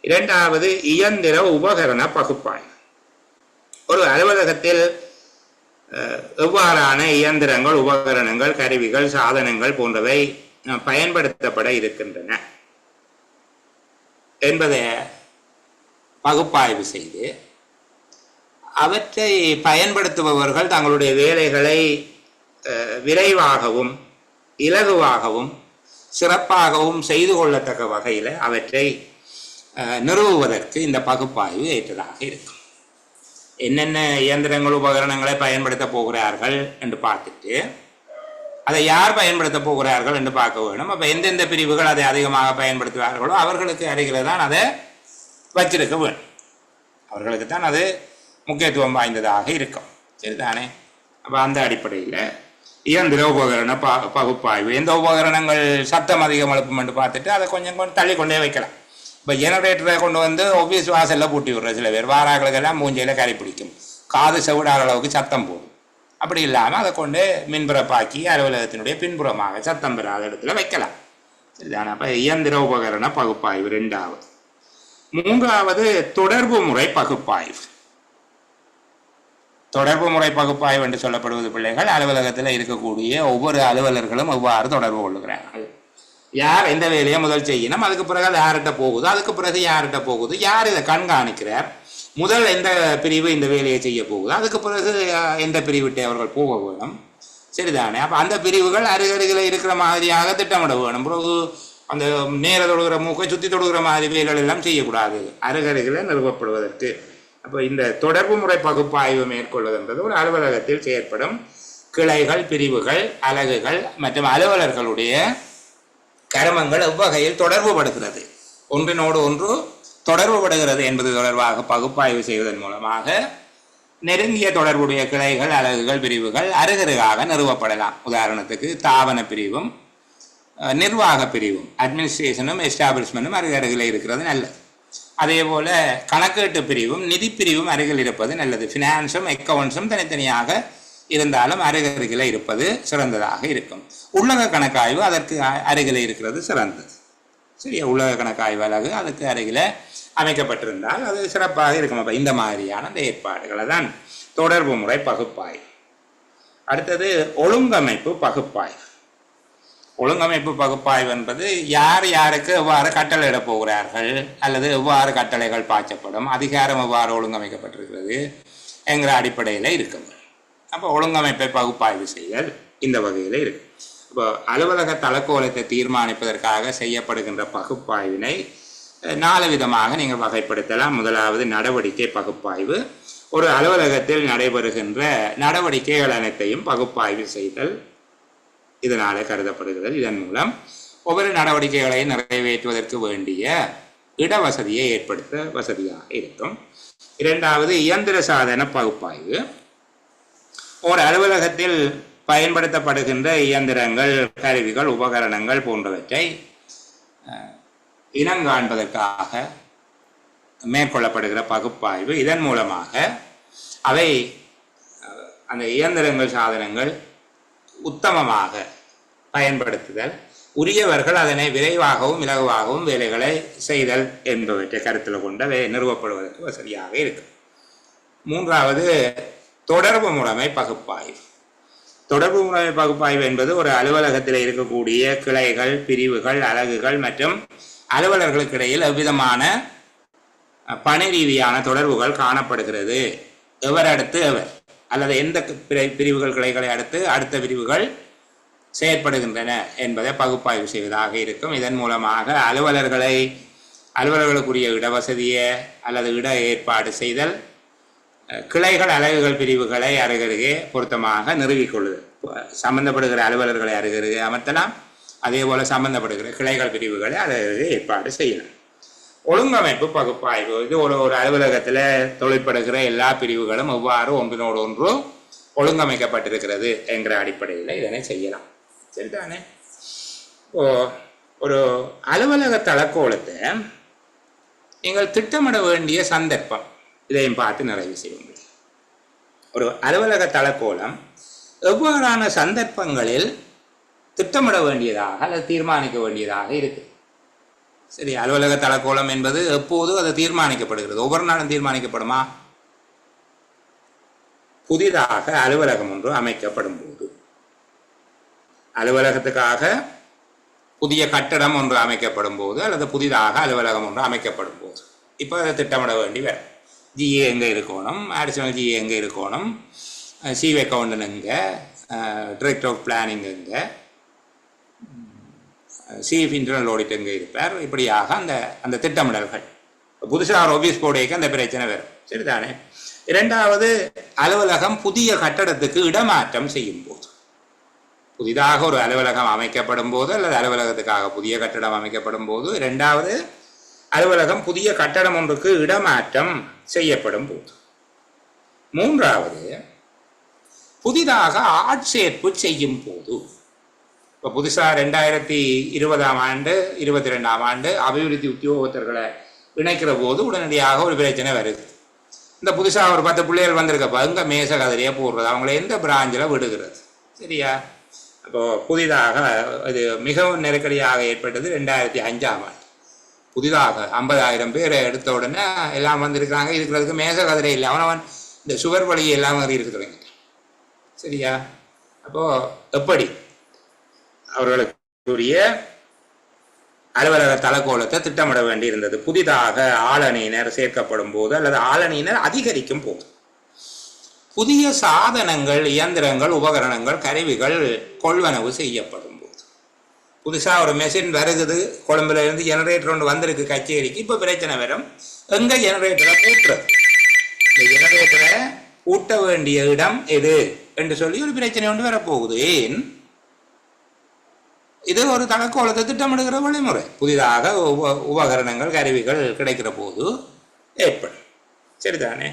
[SPEAKER 1] இரண்டாவது இயந்திர உபகரண பகுப்பாய்வு. ஒரு அலுவலகத்தில் எவ்வாறான இயந்திரங்கள், உபகரணங்கள், கருவிகள், சாதனங்கள் போன்றவை பயன்படுத்தப்பட இருக்கின்றன என்பதை பகுப்பாய்வு செய்து அவற்றை பயன்படுத்துபவர்கள் தங்களுடைய வேலைகளை விரைவாகவும் இலகுவாகவும் சிறப்பாகவும் செய்து கொள்ளத்தக்க வகையில் அவற்றை நிறுவுவதற்கு இந்த பகுப்பாய்வு ஏற்றதாக இருக்கும். என்னென்ன இயந்திரங்கள் உபகரணங்களை பயன்படுத்த போகிறார்கள் என்று பார்த்துட்டு அதை யார் பயன்படுத்த போகிறார்கள் என்று பார்க்க வேண்டும். அப்போ எந்தெந்த பிரிவுகள் அதை அதிகமாக பயன்படுத்துவார்களோ அவர்களுக்கு அருகில் தான் அதை வச்சிருக்க வேண்டும். அவர்களுக்கு தான் அது முக்கியத்துவம் வாய்ந்ததாக இருக்கும். சரிதானே? அப்போ அந்த அடிப்படையில் இயந்திர உபகரண பகுப்பாய்வு. எந்த உபகரணங்கள் சத்தம் அதிகம் எழுப்பும் என்று பார்த்துட்டு அதை கொஞ்சம் தள்ளி கொண்டே வைக்கலாம். இப்போ ஜெனரேட்டரை கொண்டு வந்து ஆஃபீஸ் வாசலில் பூட்டி விடுற சில பேர் வாராக்களுக்கெல்லாம் மூஞ்சையில் கறி பிடிக்கும், காது செவிடாத அளவுக்கு சத்தம் போடும். அப்படி இல்லாமல் அதை கொண்டு மின்புறப்பாக்கி அலுவலகத்தினுடைய பின்புறமாக சத்தம் பெறாத இடத்துல வைக்கலாம். சரிதானே? அப்போ இயந்திர உபகரண பகுப்பாய்வு ரெண்டாவது. மூன்றாவது தொடர்பு முறை பகுப்பாய்வு. தொடர்பு முறை பகுப்பாய்வு என்று சொல்லப்படுவது பிள்ளைகள் அலுவலகத்தில் இருக்கக்கூடிய ஒவ்வொரு அலுவலர்களும் எவ்வாறு தொடர்பு கொள்ளுகிறார்கள், யார் எந்த வேலையை முதல் செய்யணும், அதுக்கு பிறகு அது யார்கிட்ட போகுது, அதுக்கு பிறகு யார்கிட்ட போகுது, யார் இதை கண்காணிக்கிறார், முதல் எந்த பிரிவு இந்த வேலையை செய்ய போகுது, அதுக்கு பிறகு எந்த பிரிவிட்டே அவர்கள் போக வேணும். சரிதானே? அப்போ அந்த பிரிவுகள் அருகருகில் இருக்கிற மாதிரியாக திட்டமிட வேணும். பிறகு அந்த நேர தொடுகிற மூக்கை சுற்றி தொடுகிற மாதிரி வேலைகள் எல்லாம் செய்யக்கூடாது, அருகருகில் நிறுவப்படுவதற்கு. அப்போ இந்த தொடர்பு முறை பகுப்பாய்வு மேற்கொள்வதென்றது ஒரு அலுவலகத்தில் செயற்படும் கிளைகள், பிரிவுகள், அலகுகள் மற்றும் அலுவலர்களுடைய கருமங்கள் எவ்வகையில் தொடர்பு படுகிறது, ஒன்றினோடு ஒன்று தொடர்பு படுகிறது என்பது தொடர்பாக பகுப்பாய்வு செய்வதன் மூலமாக நெருங்கிய தொடர்புடைய கிளைகள், அலகுகள், பிரிவுகள் அருகருகாக நிறுவப்படலாம். உதாரணத்துக்கு தாவன பிரிவும் நிர்வாக பிரிவும் அட்மினிஸ்ட்ரேஷனும் எஸ்டாப்ளிஷ்மெண்ட்டும் அருகில் இருக்கிறது நல்லது. அதே போல் கணக்கீட்டு பிரிவும் நிதி பிரிவும் அருகில் இருப்பது நல்லது. ஃபினான்ஸும் அக்கௌண்ட்ஸும் தனித்தனியாக இருந்தாலும் அருகில் இருப்பது சிறந்ததாக இருக்கும். உள்ளக கணக்காய்வு அதற்கு அருகில் இருக்கிறது சிறந்தது. சரியா, உலக கணக்காய்வு அலகு அதுக்கு அருகில் அமைக்கப்பட்டிருந்தால் அது சிறப்பாக இருக்கும். அப்போ இந்த மாதிரியான அந்த ஏற்பாடுகளை தான் தொடர்பு முறை பகுப்பாய்வு. அடுத்தது ஒழுங்கமைப்பு பகுப்பாய்வு. ஒழுங்கமைப்பு பகுப்பாய்வு என்பது யார் யாருக்கு எவ்வாறு கட்டளையிட போகிறார்கள் அல்லது எவ்வாறு கட்டளைகள் பாய்ச்சப்படும், அதிகாரம் எவ்வாறு ஒழுங்கமைக்கப்பட்டிருக்கிறது என்கிற அடிப்படையில் இருக்கும். அப்போ ஒழுங்கமைப்பை பகுப்பாய்வு செய்தல் இந்த வகையில் இருக்கு. இப்போ அலுவலக தளக்கோலத்தை தீர்மானிப்பதற்காக செய்யப்படுகின்ற பகுப்பாய்வினை 4 விதமாக நீங்கள் வகைப்படுத்தலாம். முதலாவது நடவடிக்கை பகுப்பாய்வு. ஒரு அலுவலகத்தில் நடைபெறுகின்ற நடவடிக்கைகள் அனைத்தையும் பகுப்பாய்வு செய்தல் இதனாலே கருதப்படுகிறது. இதன் மூலம் ஒவ்வொரு நடவடிக்கைகளை நிறைவேற்றுவதற்கு வேண்டிய இடவசதியை ஏற்படுத்த வசதியாக இருக்கும். இரண்டாவது இயந்திர சாதன பகுப்பாய்வு. ஒரு அலுவலகத்தில் பயன்படுத்தப்படுகின்ற இயந்திரங்கள், கருவிகள், உபகரணங்கள் போன்றவற்றை இனங்காண்பதற்காக மேற்கொள்ளப்படுகிற பகுப்பாய்வு. இதன் மூலமாக அவை அந்த இயந்திரங்கள், சாதனங்கள் உத்தமமாக பயன்படுத்துதல், உரியவர்கள் அதனை விரைவாகவும் இலகுவாகவும் வேலைகளை செய்தல் என்பவற்றை கருத்தில் கொண்டு நிறுவப்படுவதற்கு வசதியாக இருக்கும். மூன்றாவது தொடர்பு முறைமை பகுப்பாய்வு. தொடர்பு முறைமை பகுப்பாய்வு என்பது ஒரு அலுவலகத்தில் இருக்கக்கூடிய கிளைகள், பிரிவுகள், அலகுகள் மற்றும் அலுவலர்களுக்கு இடையில் எவ்விதமான பணி ரீதியான தொடர்புகள் காணப்படுகிறது, எவர் அடுத்து எவர் அல்லது எந்த பிரிவுகள் கிளைகளை அடுத்து அடுத்த பிரிவுகள் செயற்படுகின்றன என்பதை பகுப்பாய்வு செய்வதாக இருக்கும். இதன் மூலமாக அலுவலர்களுக்குரிய இடவசதியை அல்லது இட ஏற்பாடு செய்தல், கிளைகள், அலகுகள், பிரிவுகளை அருகருகே பொருத்தமாக நிறுவிக்கொள்ளுதல். சம்பந்தப்படுகிற அலுவலர்களை அருகருகே அமர்த்தலாம். அதே போல சம்பந்தப்படுகிற கிளைகள், பிரிவுகளை அருகருகே ஏற்பாடு செய்யலாம். ஒழுங்கமைப்பு பகுப்பாய்வு. இது ஒரு அலுவலகத்தில் தொழிற்படுகிற எல்லா பிரிவுகளும் எவ்வாறு ஒன்றினோடு ஒன்று ஒழுங்கமைக்கப்பட்டிருக்கிறது என்கிற அடிப்படையில் இதனை செய்யலாம். சரிதானே? ஒரு அலுவலக தளக்கோலத்தை நீங்கள் திட்டமிட வேண்டிய சந்தர்ப்பம் இதையும் பார்த்து நிறைவு செய்ய முடியும். ஒரு அலுவலக தளக்கோலம் எவ்வாறான சந்தர்ப்பங்களில் திட்டமிட வேண்டியதாக அல்லது தீர்மானிக்க வேண்டியதாக இருக்கு. சரி, அலுவலக தளக்கோலம் என்பது எப்போது அது தீர்மானிக்கப்படுகிறது? ஒவ்வொரு நாளும் தீர்மானிக்கப்படுமா? புதிதாக அலுவலகம் ஒன்று அமைக்கப்படும் போது, அலுவலகத்துக்காக புதிய கட்டடம் ஒன்று அமைக்கப்படும் போது அல்லது புதிதாக அலுவலகம் ஒன்று அமைக்கப்படும் போது இப்போ அதை திட்டமிட வேண்டி வரும். ஜிஏ எங்கே இருக்கணும், அடிஷனல் ஜிஏ எங்கே இருக்கணும், சீவ் அக்கௌண்டன் எங்கே, டிரெக்டர் ஆஃப் பிளானிங் எங்கே, சீஃப் இன்டர்னல் ஆடிட் எங்கே இருப்பார், இப்படியாக அந்த திட்டமிடல்கள். புதுசாக ஒரு ஆஃபீஸ் போடைக்கு அந்த பிரச்சனை வரும். சரிதானே? இரண்டாவது, அலுவலகம் புதிய கட்டடத்துக்கு இடமாற்றம் செய்யும் போது, புதிதாக ஒரு அலுவலகம் அமைக்கப்படும் போது அல்லது அலுவலகத்துக்காக புதிய கட்டடம் அமைக்கப்படும் போது. இரண்டாவது, அலுவலகம் புதிய கட்டடம் ஒன்றுக்கு இடமாற்றம் செய்யப்படும் போது. மூன்றாவது, புதிதாக ஆட்சேர்ப்பு செய்யும் போது. இப்போ புதுசாக 2020ஆம் ஆண்டு 2022ஆம் ஆண்டு அபிவிருத்தி உத்தியோகத்தர்களை இணைக்கிற போது உடனடியாக ஒரு பிரச்சனை வருது. இந்த புதுசாக ஒரு 10 பிள்ளைகள் வந்திருக்கப்போ அங்கே மேச கதிரையாக போடுறது, அவங்கள எந்த பிராஞ்சில் விடுகிறது. சரியா? அப்போது புதிதாக இது மிகவும் நெருக்கடியாக ஏற்பட்டது 2005ஆம் ஆண்டு. புதிதாக 50,000 பேர் எடுத்த உடனே எல்லாம் வந்திருக்கிறாங்க. இருக்கிறதுக்கு மேச கதிரை இல்லை, அவனவன் இந்த சுவர் வழியை எல்லாம் இருக்கு தொடங்கிட்டான். சரியா? அப்போது எப்படி அவர்களுக்குரிய அலுவலக தளக்கோலத்தை திட்டமிட வேண்டி இருந்தது? புதிதாக ஆளணியினர் சேர்க்கப்படும் போது அல்லது ஆளணியினர் அதிகரிக்கும் போது, புதிய சாதனங்கள், இயந்திரங்கள், உபகரணங்கள், கருவிகள் கொள்வனவு செய்யப்படும் போது. புதுசாக ஒரு மெஷின் வருகுது, கொழும்புல இருந்து ஜெனரேட்டர் ஒன்று வந்திருக்கு கச்சேரிக்கு. இப்போ பிரச்சனை வரும், எங்கே ஜெனரேட்டரை பூட்டுறது, இந்த ஜெனரேட்டரை பூட்ட வேண்டிய இடம் எது என்று சொல்லி ஒரு பிரச்சனை ஒன்று வரப்போகுது. ஏன்? இது ஒரு தளக்கோலத்தை திட்டமிடுகிற வழிமுறை. புதிதாக உபகரணங்கள், கருவிகள் கிடைக்கிற போது ஏற்படும். சரிதானே?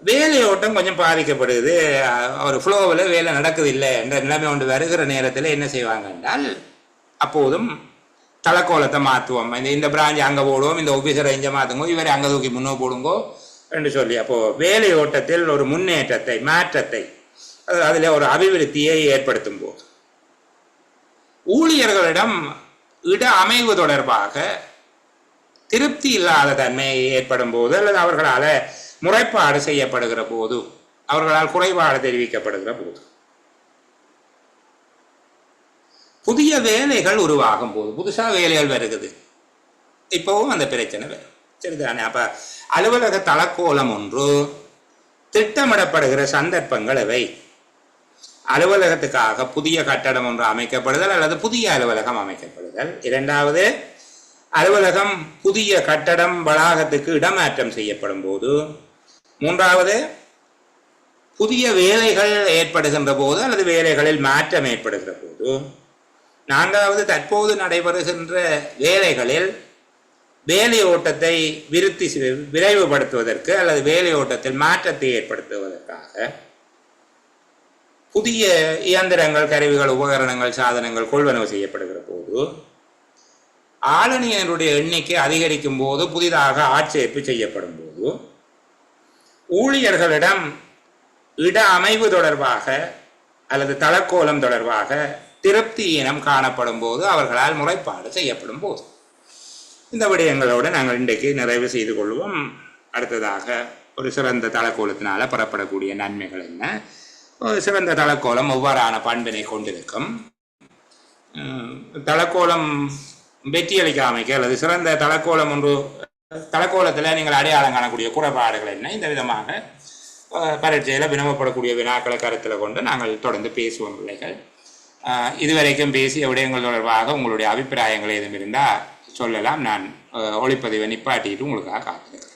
[SPEAKER 1] வேலையோட்டம் கொஞ்சம் பாதிக்கப்படுது, ஒரு ஃப்ளோவில் வேலை நடக்குது இல்லை என்ற நிலைமை ஒன்று வருகிற நேரத்தில் என்ன செய்வாங்க என்றால் அப்போதும் தலைக்கோலத்தை மாற்றுவோம். இந்த பிரான்ச் அங்கே போடுவோம், இந்த ஆஃபீஸரை இங்கே மாற்றுங்கோ, இவரை அங்கே தூக்கி முன்னோ போடுங்கோ என்று சொல்லி அப்போது வேலையோட்டத்தில் ஒரு முன்னேற்றத்தை மாற்றத்தை அதில் ஒரு அபிவிருத்தியை ஏற்படுத்தும் போது ஊழியர்களிடம் இட அமைவு தொடர்பாக திருப்தி இல்லாத தன்மை ஏற்படும் போது அல்லது அவர்களால் முறைப்பாடு செய்யப்படுகிற போது, அவர்களால் குறைபாடு தெரிவிக்கப்படுகிற போது, புதிய வேலைகள் உருவாகும் போது, புதுசாக வேலைகள் வருகுது, இப்போவும் அந்த பிரச்சனை வரும். சரிதானே? அப்போ அலுவலக தளக்கோலம் ஒன்று திட்டமிடப்படுகிற சந்தர்ப்பங்கள் இவை. அலுவலகத்துக்காக புதிய கட்டடம் ஒன்று அமைக்கப்படுதல் அல்லது புதிய அலுவலகம் அமைக்கப்படுதல். இரண்டாவது, அலுவலகம் புதிய கட்டடம் வளாகத்துக்கு இடமாற்றம் செய்யப்படும் போது. மூன்றாவது, புதிய வேலைகள் ஏற்படுகின்ற போது அல்லது வேலைகளில் மாற்றம் ஏற்படுகிற போது. நான்காவது, தற்போது நடைபெறுகின்ற வேலைகளில் வேலையோட்டத்தை விரைவுபடுத்துவதற்கு அல்லது வேலையோட்டத்தில் மாற்றத்தை ஏற்படுத்துவதற்காக புதிய இயந்திரங்கள், கருவிகள், உபகரணங்கள், சாதனங்கள் கொள்வனவு செய்யப்படுகிற போது. ஆளுநருடைய எண்ணிக்கை அதிகரிக்கும் போது, புதிதாக ஆட்சேர்ப்பு செய்யப்படும் போது. ஊழியர்களிடம் இட அமைவு தொடர்பாக அல்லது தளக்கோலம் தொடர்பாக திருப்தி இனம் காணப்படும் போது, அவர்களால் முறைப்பாடு செய்யப்படும் போது. இந்த விடயங்களோடு நாங்கள் இன்றைக்கு நிறைவு செய்து கொள்வோம். அடுத்ததாக ஒரு சிறந்த தளக்கோலத்தினால பெறப்படக்கூடிய நன்மைகள் என்ன, ஒரு சிறந்த தளக்கோலம் எவ்வாறான பண்பினை கொண்டிருக்கும், தளக்கோலம் வெற்றியளிக்க அமைக்க அல்லது சிறந்த தளக்கோலம் ஒன்று, தளக்கோலத்தில் நீங்கள் அடையாளம் காணக்கூடிய குறைபாடுகள் என்ன, இந்த விதமாக பரீட்சையில் வினவப்படக்கூடிய வினாக்களை கருத்தில் கொண்டு நாங்கள் தொடர்ந்து பேசுவோம் பிள்ளைகள். இதுவரைக்கும் பேசிய விடயங்கள் தொடர்பாக உங்களுடைய அபிப்பிராயங்கள் எதுவும் இருந்தால் சொல்லலாம். நான் ஒளிப்பதிவை நிப்பாட்டிட்டு உங்களுக்காக காத்திருக்கிறேன்.